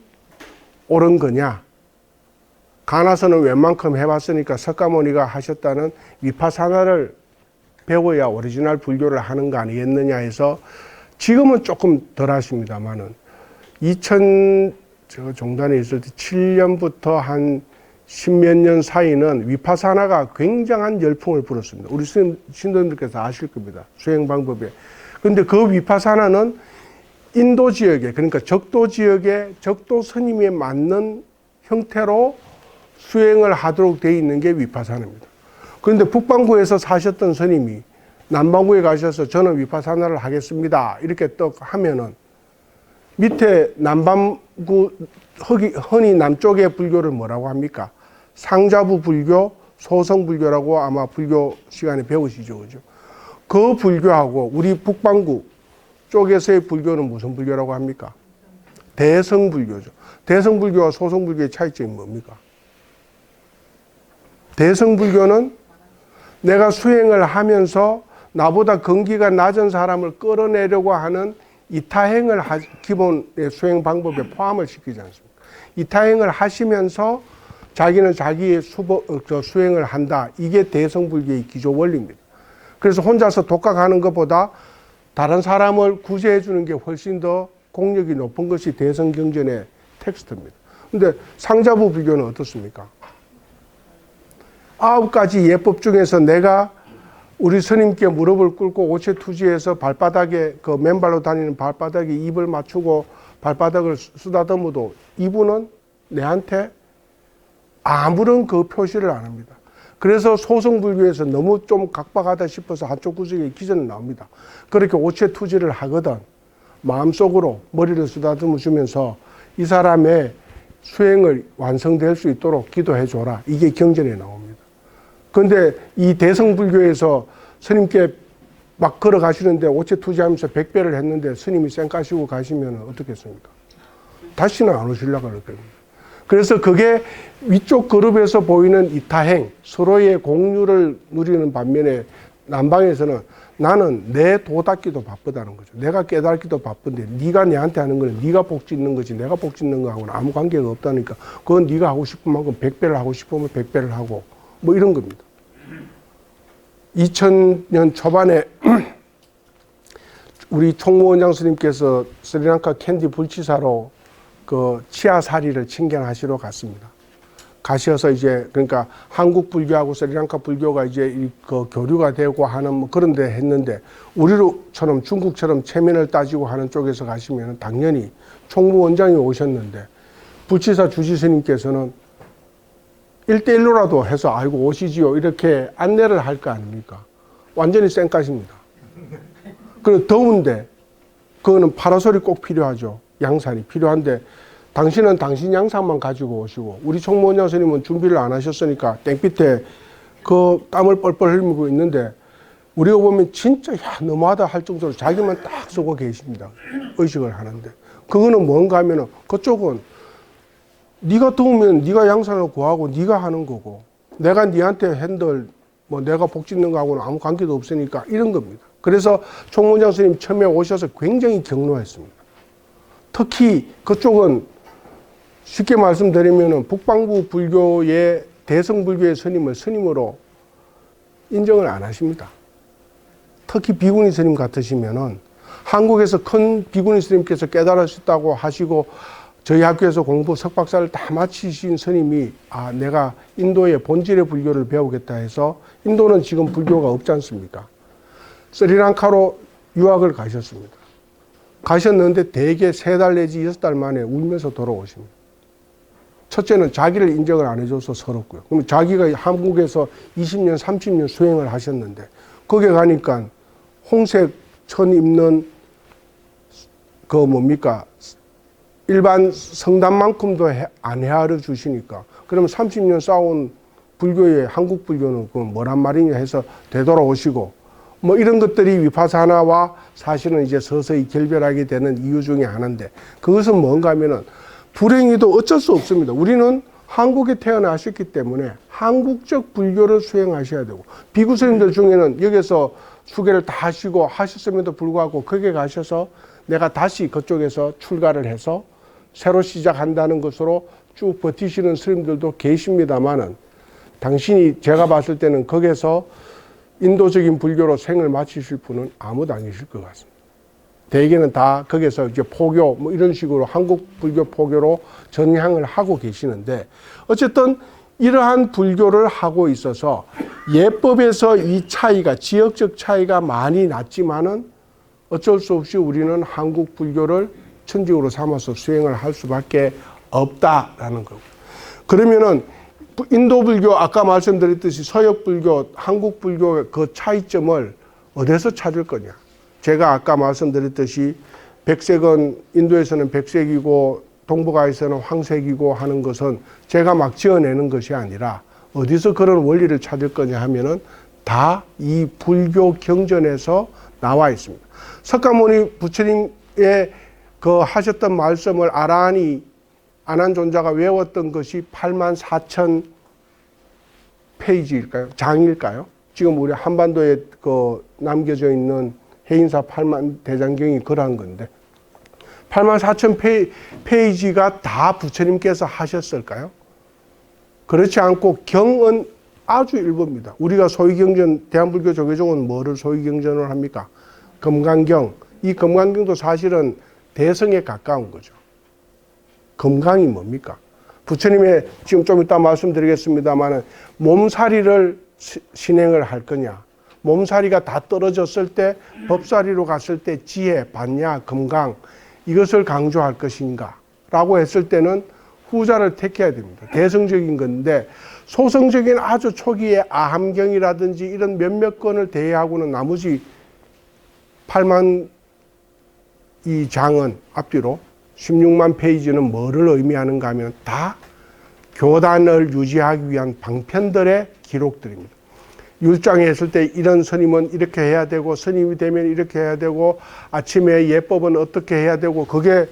옳은 거냐? 간화선은 웬만큼 해봤으니까 석가모니가 하셨다는 위파사나를 배워야 오리지널 불교를 하는 거 아니겠느냐 해서 지금은 조금 덜 하십니다만은 제가 종단에 있을 때 7년부터 한 10몇 년 사이는 위파사나가 굉장한 열풍을 불었습니다. 우리 신도님들께서 아실 겁니다. 수행 방법에. 그런데 그 위파사나는 인도 지역에, 그러니까 적도 지역에 적도 스님에 맞는 형태로 수행을 하도록 되어 있는 게 위파사나입니다. 그런데 북반구에서 사셨던 스님이 남반구에 가셔서 저는 위파사나를 하겠습니다. 이렇게 떡 하면은 밑에 남반구, 흔히 남쪽의 불교를 뭐라고 합니까? 상자부 불교, 소성 불교라고 아마 불교 시간에 배우시죠. 그죠? 그 불교하고 우리 북반구 쪽에서의 불교는 무슨 불교라고 합니까? 대성 불교죠. 대성 불교와 소성 불교의 차이점이 뭡니까? 대성 불교는 내가 수행을 하면서 나보다根기가 낮은 사람을 끌어내려고 하는 이타행을 기본의 수행 방법에 포함을 시키지 않습니까? 이타행을 하시면서 자기는 자기의 수행을 한다. 이게 대성불교의 기조 원리입니다. 그래서 혼자서 독학하는 것보다 다른 사람을 구제해 주는 게 훨씬 더 공력이 높은 것이 대성경전의 텍스트입니다. 근데 상자부 불교는 어떻습니까? 9가지 예법 중에서 내가 우리 스님께 무릎을 꿇고 오체투지해서 발바닥에 그 맨발로 다니는 발바닥에 입을 맞추고 발바닥을 쓰다듬어도 이분은 내한테 아무런 그 표시를 안 합니다. 그래서 소성불교에서 너무 좀 각박하다 싶어서 한쪽 구석에 기전이 나옵니다. 그렇게 오체투지를 하거든 마음속으로 머리를 쓰다듬으시면서 이 사람의 수행을 완성될 수 있도록 기도해 줘라. 이게 경전에 나옵니다. 그런데 이 대성불교에서 스님께 막 걸어가시는데 오체투지하면서 100배를 했는데 스님이 쌩까시고 가시면 어떻겠습니까? 다시는 안 오시려고 그럴 겁니다. 그래서 그게 위쪽 그룹에서 보이는 이타행, 서로의 공유를 누리는 반면에 남방에서는 나는 내 도닦기도 바쁘다는 거죠. 내가 깨닫기도 바쁜데 네가 내한테 하는 거는 네가 복 짓는 거지 내가 복 짓는 거하고는 아무 관계가 없다니까 그건 네가 하고 싶은 만큼 100배를 하고 싶으면 100배를 하고 뭐 이런 겁니다. 2000년 초반에 우리 총무원장 스님께서 스리랑카 캔디 불치사로 그 치아사리를 친견하시러 갔습니다. 가셔서 이제 그러니까 한국 불교하고 스리랑카 불교가 이제 그 교류가 되고 하는 뭐 그런 데 했는데 우리처럼 중국처럼 체면을 따지고 하는 쪽에서 가시면 당연히 총무원장이 오셨는데 불치사 주지 스님께서는 1대1로라도 해서 아이고 오시지요 이렇게 안내를 할 거 아닙니까? 완전히 쌩까십니다. 그리고 더운데 그거는 파라솔이 꼭 필요하죠. 양산이 필요한데 당신은 당신 양산만 가지고 오시고 우리 총무원장 스님은 준비를 안 하셨으니까 땡빛에 그 땀을 뻘뻘 흘리고 있는데 우리가 보면 진짜 야 너무하다 할 정도로 자기만 딱 쓰고 계십니다. 의식을 하는데 그거는 뭔가 하면은 그쪽은 네가 더우면 네가 양산을 구하고 네가 하는 거고 내가 네한테 핸들 뭐 내가 복 짓는 거하고는 아무 관계도 없으니까 이런 겁니다. 그래서 총무원장 스님 처음에 오셔서 굉장히 격노했습니다. 특히 그쪽은 쉽게 말씀드리면은 북방부 불교의 대성불교의 스님을 스님으로 인정을 안 하십니다. 특히 비구니 스님 같으시면은 한국에서 큰 비구니 스님께서 깨달으셨다고 하시고 저희 학교에서 공부 석박사를 다 마치신 스님이 아 내가 인도의 본질의 불교를 배우겠다 해서 인도는 지금 불교가 없지 않습니까? 스리랑카로 유학을 가셨습니다. 가셨는데 대개 3달 내지 6달 만에 울면서 돌아오십니다. 첫째는 자기를 인정을 안 해줘서 서럽고요. 그럼 자기가 한국에서 20년, 30년 수행을 하셨는데 거기 가니까 홍색 천 입는 그 뭡니까? 일반 성단만큼도 안 헤아려 주시니까 그러면 30년 쌓아온 불교의 한국 불교는 그 뭐란 말이냐 해서 되돌아오시고 뭐 이런 것들이 위파사나와 사실은 이제 서서히 결별하게 되는 이유 중에 하나인데 그것은 뭔가 하면은 불행히도 어쩔 수 없습니다. 우리는 한국에 태어나셨기 때문에 한국적 불교를 수행하셔야 되고 비구 스님들 중에는 여기서 수계를 다 하시고 하셨음에도 불구하고 거기에 가셔서 내가 다시 그쪽에서 출가를 해서 새로 시작한다는 것으로 쭉 버티시는 스님들도 계십니다만은 당신이 제가 봤을 때는 거기서 인도적인 불교로 생을 마치실 분은 아무도 아니실 것 같습니다. 대개는 다 거기서 이제 포교 뭐 이런 식으로 한국 불교 포교로 전향을 하고 계시는데 어쨌든 이러한 불교를 하고 있어서 예법에서 이 차이가 지역적 차이가 많이 났지만은 어쩔 수 없이 우리는 한국 불교를 천직으로 삼아서 수행을 할 수밖에 없다라는 거고. 그러면은 인도 불교 아까 말씀드렸듯이 서역 불교, 한국 불교의 그 차이점을 어디서 찾을 거냐? 제가 아까 말씀드렸듯이 백색은 인도에서는 백색이고 동북아에서는 황색이고 하는 것은 제가 막 지어내는 것이 아니라 어디서 그런 원리를 찾을 거냐 하면은 다 이 불교 경전에서 나와 있습니다. 석가모니 부처님의 그 하셨던 말씀을 아라한이 아난존자가 외웠던 것이 84,000 페이지일까요? 장일까요? 지금 우리 한반도에 그 남겨져 있는 해인사 8만 대장경이 그러한 건데 84,000 페이지가 다 부처님께서 하셨을까요? 그렇지 않고 경은 아주 일부입니다. 우리가 소위경전, 대한불교 조계종은 뭐를 소위경전을 합니까? 금강경. 이 금강경도 사실은 대성에 가까운 거죠. 금강이 뭡니까? 부처님의 지금 좀 이따 말씀드리겠습니다만 몸살이를 신행을 할 거냐? 몸살이가 다 떨어졌을 때 법살이로 갔을 때 지혜, 반야, 금강 이것을 강조할 것인가? 라고 했을 때는 후자를 택해야 됩니다. 대성적인 건데 소성적인 아주 초기의 아함경이라든지 이런 몇몇 건을 대하고는 나머지 8만 이 장은 앞뒤로 16만 페이지는 뭐를 의미하는가 하면 다 교단을 유지하기 위한 방편들의 기록들입니다. 율장에 했을 때 이런 스님은 이렇게 해야 되고 스님이 되면 이렇게 해야 되고 아침에 예법은 어떻게 해야 되고 그게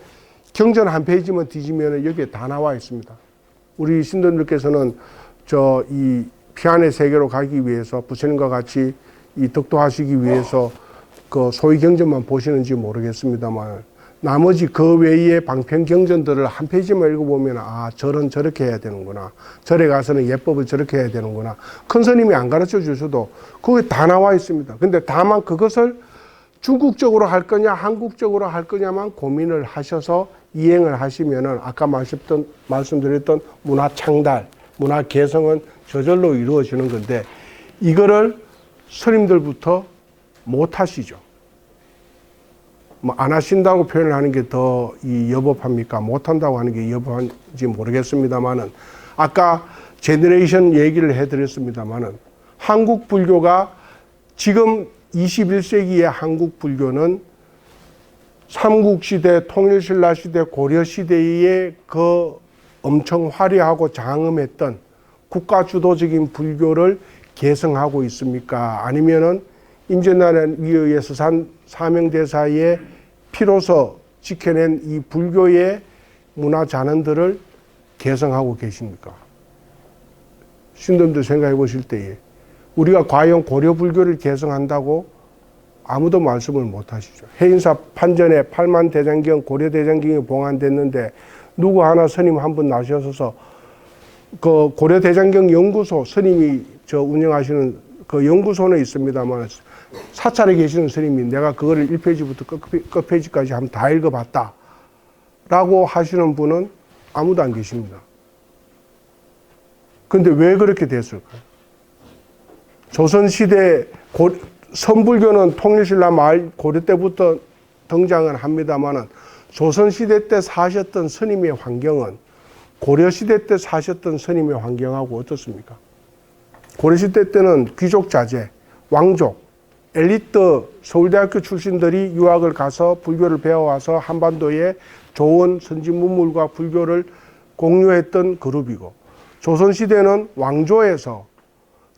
경전 한 페이지만 뒤지면 여기에 다 나와 있습니다. 우리 신도님들께서는 이 피안의 세계로 가기 위해서 부처님과 같이 이 덕도하시기 위해서 그 소위 경전만 보시는지 모르겠습니다만 나머지 그 외의 방편 경전들을 한 페이지만 읽어보면 아 절은 저렇게 해야 되는구나, 절에 가서는 예법을 저렇게 해야 되는구나, 큰 스님이 안 가르쳐 주셔도 그게 다 나와 있습니다. 근데 다만 그것을 중국적으로 할 거냐 한국적으로 할 거냐만 고민을 하셔서 이행을 하시면은 아까 말씀드렸던 문화 창달, 문화 개성은 저절로 이루어지는 건데 이거를 스님들부터 못 하시죠. 뭐 안 하신다고 표현을 하는 게 더 여법합니까? 못 한다고 하는 게 여법한지 모르겠습니다만은 아까 제너레이션 얘기를 해드렸습니다만은 한국 불교가 지금 21세기의 한국 불교는 삼국시대, 통일신라시대, 고려시대의 그 엄청 화려하고 장엄했던 국가주도적인 불교를 계승하고 있습니까? 아니면은 임진왜란 위의에서 산 사명대사의 피로서 지켜낸 이 불교의 문화 잔흔들을 계승하고 계십니까? 신도님들 생각해 보실 때에 우리가 과연 고려 불교를 계승한다고 아무도 말씀을 못 하시죠. 해인사 판전에 8만 대장경, 고려 대장경이 봉안됐는데 누구 하나 스님 한 분 나셔서 그 고려 대장경 연구소 스님이 운영하시는 그 연구소는 있습니다만 사찰에 계시는 스님이 내가 그거를 1페이지부터 끝페이지까지 한번 다 읽어봤다 라고 하시는 분은 아무도 안 계십니다. 근데 왜 그렇게 됐을까요? 조선시대 선불교는 통일신라 말 고려 때부터 등장을 합니다만은 조선시대 때 사셨던 스님의 환경은 고려시대 때 사셨던 스님의 환경하고 어떻습니까? 고려시대 때는 귀족 자제, 왕족, 엘리트 서울대학교 출신들이 유학을 가서 불교를 배워와서 한반도에 좋은 선진문물과 불교를 공유했던 그룹이고 조선시대는 왕조에서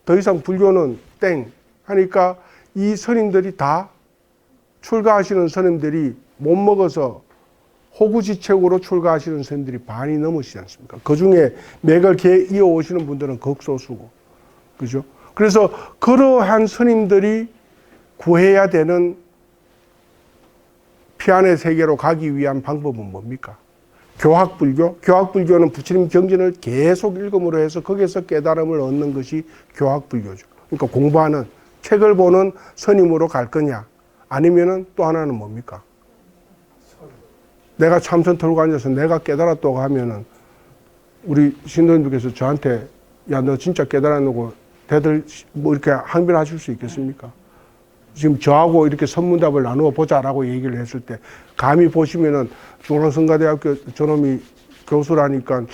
더 이상 불교는 땡 하니까 이 스님들이 다 출가하시는 스님들이 못 먹어서 호구지책으로 출가하시는 스님들이 반이 넘으시지 않습니까? 그 중에 맥을 이어오시는 분들은 극소수고. 그죠? 그래서 그러한 스님들이 구해야 되는 피안의 세계로 가기 위한 방법은 뭡니까? 교학불교? 교학불교는 부처님 경전을 계속 읽음으로 해서 거기에서 깨달음을 얻는 것이 교학불교죠. 그러니까 공부하는, 책을 보는 스님으로 갈 거냐? 아니면은 또 하나는 뭡니까? 내가 참선 털고 앉아서 내가 깨달았다고 하면은 우리 신도님들께서 저한테 야, 너 진짜 깨달았노고 대들 뭐 이렇게 항변하실 수 있겠습니까? 지금 저하고 이렇게 선문답을 나누어 보자라고 얘기를 했을 때 감히 보시면은 중앙성가대학교 저놈이 교수라니까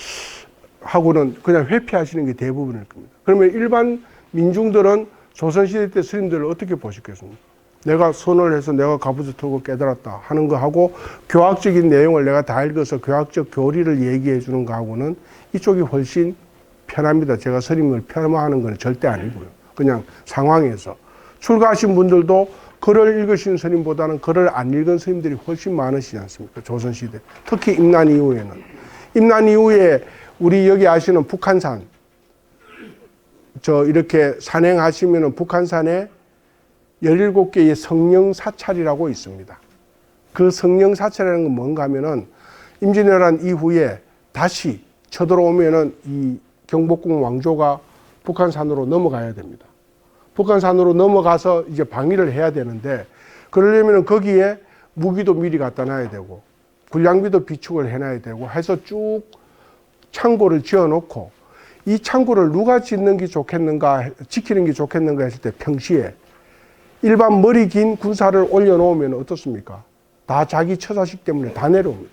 하고는 그냥 회피하시는 게 대부분일 겁니다. 그러면 일반 민중들은 조선시대 때 스님들을 어떻게 보셨겠습니까? 내가 선을 해서 내가 갑옷을 털고 깨달았다 하는 거 하고 교학적인 내용을 내가 다 읽어서 교학적 교리를 얘기해 주는 거하고는 이쪽이 훨씬 편합니다. 제가 스님을 폄하하는 건 절대 아니고요. 그냥 상황에서 출가하신 분들도 글을 읽으신 스님보다는 글을 안 읽은 스님들이 훨씬 많으시지 않습니까? 조선시대. 특히 임난 이후에는. 임난 이후에 우리 여기 아시는 북한산, 이렇게 산행하시면은 북한산에 17개의 성령사찰이라고 있습니다. 그 성령사찰이라는 건 뭔가 하면은 임진왜란 이후에 다시 쳐들어오면은 이 경복궁 왕조가 북한산으로 넘어가야 됩니다. 북한산으로 넘어가서 이제 방위를 해야 되는데 그러려면 거기에 무기도 미리 갖다 놔야 되고 군량비도 비축을 해놔야 되고 해서 쭉 창고를 지어놓고 이 창고를 누가 짓는 게 좋겠는가, 지키는 게 좋겠는가 했을 때 평시에 일반 머리 긴 군사를 올려놓으면 어떻습니까? 다 자기 처자식 때문에 다 내려옵니다.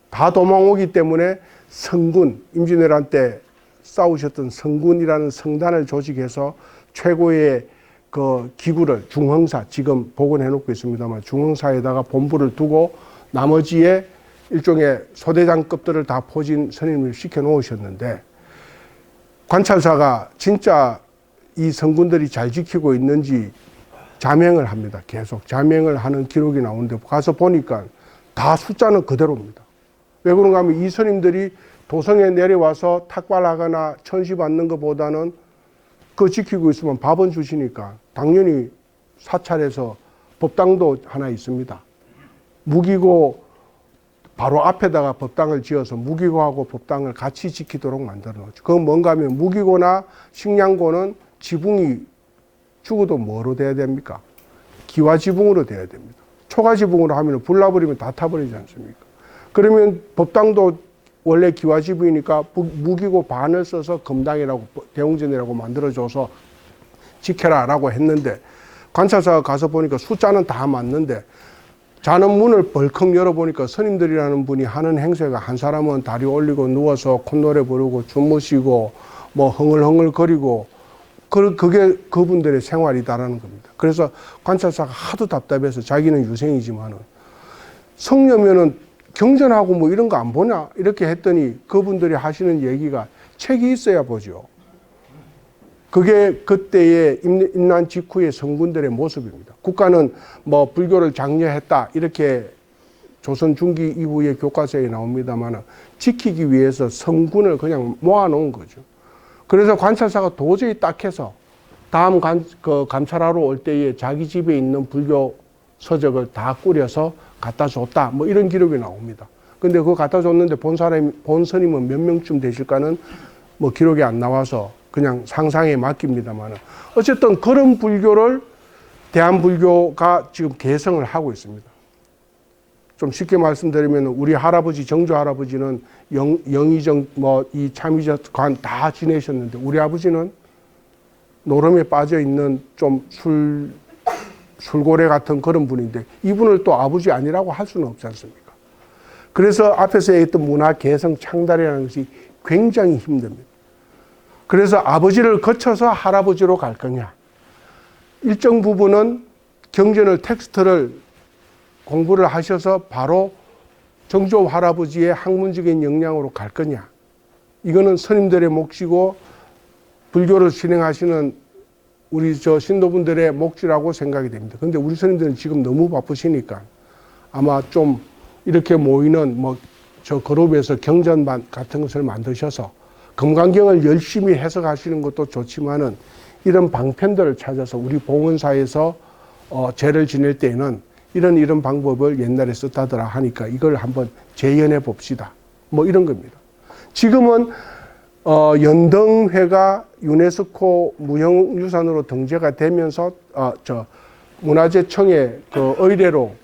다 도망오기 때문에 성군, 임진왜란 때 싸우셨던 성군이라는 성단을 조직해서 최고의 그 기구를 중흥사, 지금 복원해 놓고 있습니다만 중흥사에다가 본부를 두고 나머지에 일종의 소대장급들을 다 포진 선임을 시켜 놓으셨는데 관찰사가 진짜 이 성군들이 잘 지키고 있는지 자명을 합니다. 계속 자명을 하는 기록이 나오는데 가서 보니까 다 숫자는 그대로입니다. 왜 그런가 하면 이 스님들이 도성에 내려와서 탁발하거나 천시받는 것보다는 그거 지키고 있으면 밥은 주시니까 당연히 사찰에서 법당도 하나 있습니다. 무기고 바로 앞에다가 법당을 지어서 무기고하고 법당을 같이 지키도록 만들어 놓죠. 그건 뭔가 하면 무기고나 식량고는 지붕이 죽어도 뭐로 돼야 됩니까? 기와지붕으로 돼야 됩니다. 초가지붕으로 하면 불나버리면 다 타버리지 않습니까? 그러면 법당도 원래 기와지붕이니까 무기고 반을 써서 금당이라고 대웅전이라고 만들어줘서 지켜라라고 했는데 관찰사가 가서 보니까 숫자는 다 맞는데 자는 문을 벌컥 열어보니까 스님들이라는 분이 하는 행세가 한 사람은 다리 올리고 누워서 콧노래 부르고 주무시고 뭐 흥얼흥얼거리고 그게 그분들의 생활이다라는 겁니다. 그래서 관찰사가 하도 답답해서 자기는 유생이지만은 성녀면은 경전하고 뭐 이런 거 안 보냐 이렇게 했더니 그분들이 하시는 얘기가 책이 있어야 보죠. 그게 그때의 임난 직후의 성군들의 모습입니다. 국가는 뭐 불교를 장려했다 이렇게 조선 중기 이후의 교과서에 나옵니다만 지키기 위해서 성군을 그냥 모아놓은 거죠. 그래서 관찰사가 도저히 딱해서 다음 감찰하러 올 때에 자기 집에 있는 불교 서적을 다 꾸려서 갖다 줬다 뭐 이런 기록이 나옵니다. 근데 그거 갖다 줬는데 본 스님은 몇 명쯤 되실까는 뭐 기록이 안 나와서 그냥 상상에 맡깁니다만 어쨌든 그런 불교를 대한불교가 지금 개성을 하고 있습니다. 좀 쉽게 말씀드리면 우리 할아버지 정조 할아버지는 영의정 뭐 이 참의관 다 지내셨는데 우리 아버지는 노름에 빠져 있는 좀 술고래 같은 그런 분인데 이분을 또 아버지 아니라고 할 수는 없지 않습니까? 그래서 앞에서 얘기했던 문화 개성 창달이라는 것이 굉장히 힘듭니다. 그래서 아버지를 거쳐서 할아버지로 갈 거냐. 일정 부분은 경전을 텍스트를 공부를 하셔서 바로 정조 할아버지의 학문적인 역량으로 갈 거냐. 이거는 스님들의 몫이고 불교를 진행하시는 우리 신도분들의 몫이라고 생각이 됩니다. 그런데 우리 스님들은 지금 너무 바쁘시니까 아마 좀 이렇게 모이는 그룹에서 경전반 같은 것을 만드셔서 금강경을 열심히 해석하시는 것도 좋지만은 이런 방편들을 찾아서 우리 봉헌사에서 제를 지낼 때에는 이런 방법을 옛날에 썼다더라 하니까 이걸 한번 재현해 봅시다. 뭐 이런 겁니다. 지금은 연등회가 유네스코 무형유산으로 등재가 되면서 문화재청의 그 의뢰로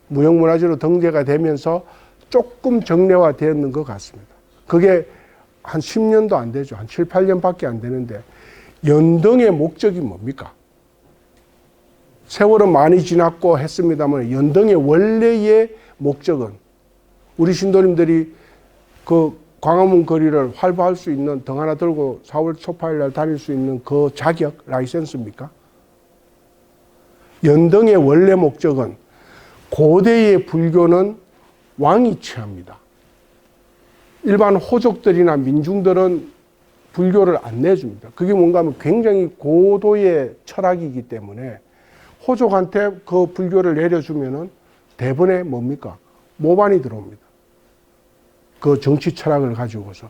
무형문화재로 등재가 되면서 조금 정례화되었는 것 같습니다. 그게 한 10년도 안 되죠. 한 7, 8년밖에 안 되는데 연등의 목적이 뭡니까? 세월은 많이 지났고 했습니다만 연등의 원래의 목적은 우리 신도님들이 그 광화문 거리를 활보할 수 있는 등 하나 들고 4월 초파일 날 다닐 수 있는 그 자격, 라이센스입니까? 연등의 원래 목적은 고대의 불교는 왕이 취합니다. 일반 호족들이나 민중들은 불교를 안 내줍니다. 그게 뭔가 하면 굉장히 고도의 철학이기 때문에 호족한테 그 불교를 내려주면은 대번에 뭡니까? 모반이 들어옵니다. 그 정치 철학을 가지고서.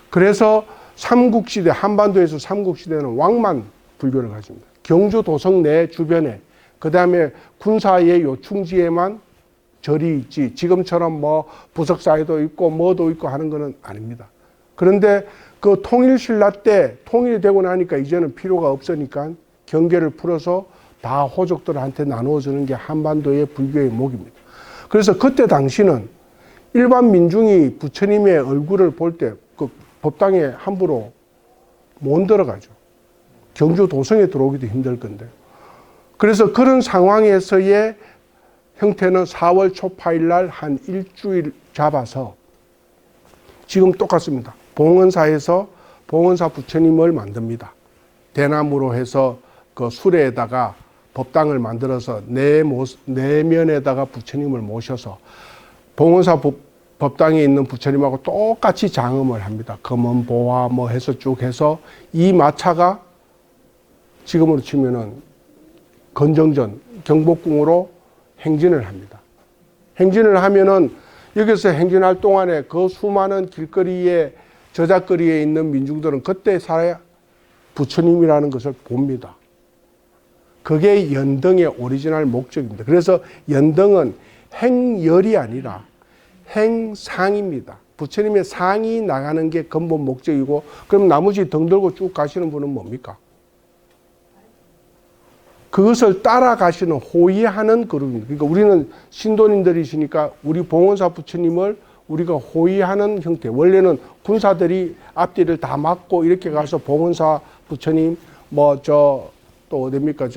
그래서 삼국시대, 한반도에서 삼국시대는 왕만 불교를 가집니다. 경주 도성 내 주변에, 그 다음에 군사의 요충지에만 절이 있지, 지금처럼 뭐 부석사에도 있고 뭐도 있고 하는 거는 아닙니다. 그런데 그 통일신라 때 통일이 되고 나니까 이제는 필요가 없으니까 경계를 풀어서 다 호족들한테 나누어 주는 게 한반도의 불교의 목입니다. 그래서 그때 당시는 일반 민중이 부처님의 얼굴을 볼 때 그 법당에 함부로 못 들어가죠. 경주 도성에 들어오기도 힘들 건데. 그래서 그런 상황에서의 형태는 4월 초파일 날 한 일주일 잡아서 지금 똑같습니다. 봉헌사에서 봉헌사 부처님을 만듭니다. 대나무로 해서 그 수레에다가 법당을 만들어서 내면에다가 부처님을 모셔서 봉헌사 법당에 있는 부처님하고 똑같이 장엄을 합니다. 검은 보화 뭐 해서 쭉 해서 이 마차가 지금으로 치면은 건정전 경복궁으로 행진을 합니다. 행진을 하면은 여기서 행진할 동안에 그 수많은 길거리에 저작거리에 있는 민중들은 그때 살아야 부처님이라는 것을 봅니다. 그게 연등의 오리지널 목적입니다. 그래서 연등은 행열이 아니라 행상입니다. 부처님의 상이 나가는 게 근본 목적이고, 그럼 나머지 등 들고 쭉 가시는 분은 뭡니까? 그것을 따라가시는 호위하는 그룹입니다. 그러니까 우리는 신도님들이시니까 우리 봉원사 부처님을 우리가 호위하는 형태. 원래는 군사들이 앞뒤를 다 막고 이렇게 가서 봉원사 부처님, 또 어딥니까?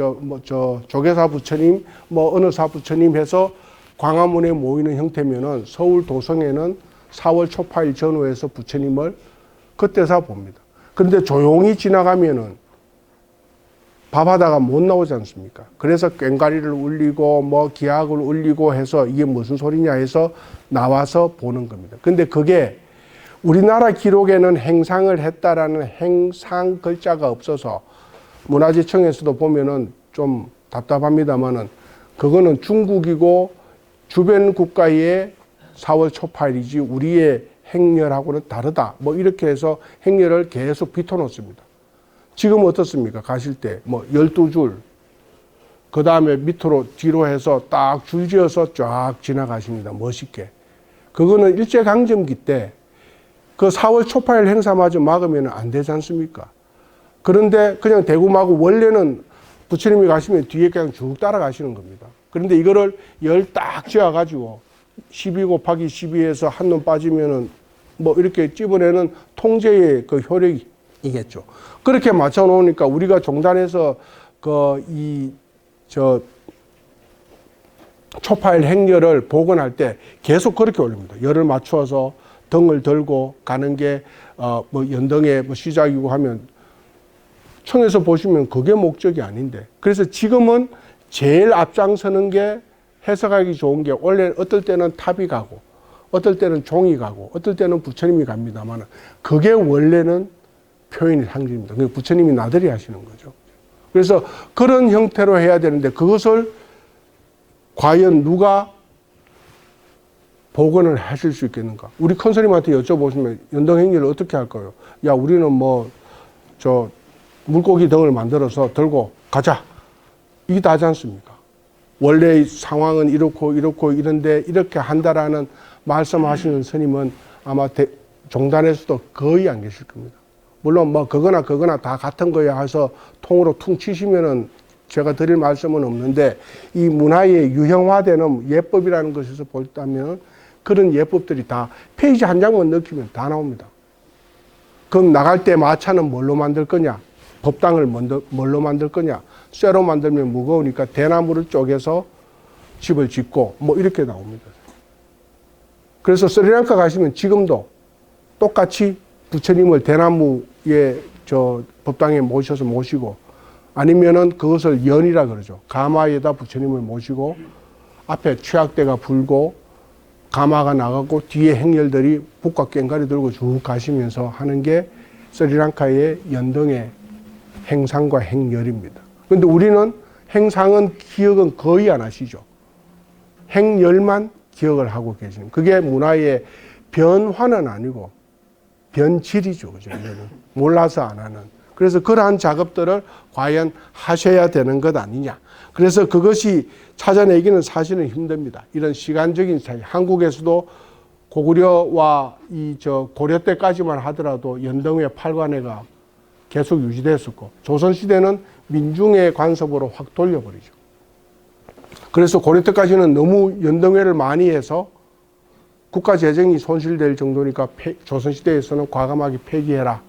조계사 부처님, 어느 사 부처님 해서 광화문에 모이는 형태면은 서울 도성에는 4월 초파일 전후에서 부처님을 그때서 봅니다. 그런데 조용히 지나가면은 밥하다가 못 나오지 않습니까? 그래서 꽹과리를 울리고 기악을 울리고 해서 이게 무슨 소리냐 해서 나와서 보는 겁니다. 근데 그게 우리나라 기록에는 행상을 했다라는 행상 글자가 없어서 문화재청에서도 보면은 좀 답답합니다만은 그거는 중국이고 주변 국가의 4월 초파일이지 우리의 행렬하고는 다르다. 이렇게 해서 행렬을 계속 비춰놓습니다. 지금 어떻습니까? 가실 때 12줄, 그 다음에 밑으로 뒤로 해서 딱 줄지어서 쫙 지나가십니다. 멋있게. 그거는 일제강점기 때 그 4월 초파일 행사마저 막으면 안 되지 않습니까? 그런데 그냥 대구 마구 원래는 부처님이 가시면 뒤에 그냥 쭉 따라가시는 겁니다. 그런데 이거를 열 딱 지어가지고 12 곱하기 12에서 한 놈 빠지면은 이렇게 찝어내는 통제의 그 효력이겠죠. 그렇게 맞춰 놓으니까 우리가 종단에서 초파일 행렬을 복원할 때 계속 그렇게 올립니다. 열을 맞추어서 등을 들고 가는 게 연등의 시작이고 하면 청에서 보시면 그게 목적이 아닌데, 그래서 지금은 제일 앞장서는 게 해석하기 좋은 게 원래 어떨 때는 탑이 가고 어떨 때는 종이 가고 어떨 때는 부처님이 갑니다만 그게 원래는 표현의 상징입니다. 부처님이 나들이 하시는 거죠. 그래서 그런 형태로 해야 되는데 그것을 과연 누가 복원을 하실 수 있겠는가? 우리 큰스님한테 여쭤보시면 연등행렬을 어떻게 할까요? 야, 우리는 물고기 등을 만들어서 들고 가자. 이게 다지 않습니까? 원래의 상황은 이렇고 이런데 이렇게 한다라는 말씀하시는 스님은 아마 종단에서도 거의 안 계실 겁니다. 물론 그거나 다 같은 거야 해서 통으로 퉁 치시면은 제가 드릴 말씀은 없는데, 이 문화의 유형화되는 예법이라는 것에서 볼다면 그런 예법들이 다 페이지 한 장만 넣기면 다 나옵니다. 그럼 나갈 때 마차는 뭘로 만들 거냐? 법당을 뭘로 만들 거냐? 쇠로 만들면 무거우니까 대나무를 쪼개서 집을 짓고 이렇게 나옵니다. 그래서 스리랑카 가시면 지금도 똑같이 부처님을 대나무에 법당에 모시고, 아니면은 그것을 연이라 그러죠. 가마에다 부처님을 모시고 앞에 취약대가 불고 가마가 나가고 뒤에 행렬들이 북과 꽹과리 들고 쭉 가시면서 하는 게 스리랑카의 연등의 행상과 행열입니다. 그런데 우리는 행상은 기억은 거의 안 하시죠. 행열만 기억을 하고 계시는, 그게 문화의 변화는 아니고 변질이죠. 그죠? 몰라서 안 하는. 그래서 그러한 작업들을 과연 하셔야 되는 것 아니냐. 그래서 그것이 찾아내기는 사실은 힘듭니다. 이런 시간적인 차이. 한국에서도 고구려와 고려 때까지만 하더라도 연등회 팔관회가 계속 유지됐었고, 조선시대는 민중의 관습으로 확 돌려버리죠. 그래서 고려 때까지는 너무 연등회를 많이 해서 국가 재정이 손실될 정도니까 조선시대에서는 과감하게 폐기해라.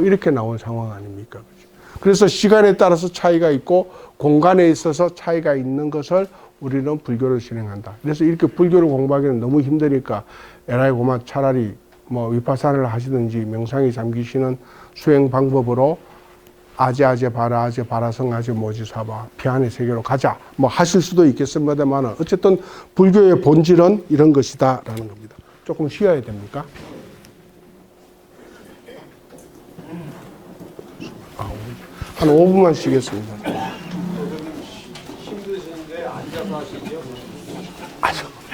이렇게 나온 상황 아닙니까? 그래서 시간에 따라서 차이가 있고 공간에 있어서 차이가 있는 것을 우리는 불교를 진행한다. 그래서 이렇게 불교를 공부하기는 너무 힘드니까 에라이 고만 차라리 위파사를 하시든지 명상에 잠기시는 수행 방법으로 아제 바라성 아제 모지사바 피안의 세계로 가자 하실 수도 있겠습니다만, 어쨌든 불교의 본질은 이런 것이다라는 겁니다. 조금 쉬어야 됩니까? 한 5분만 쉬겠습니다.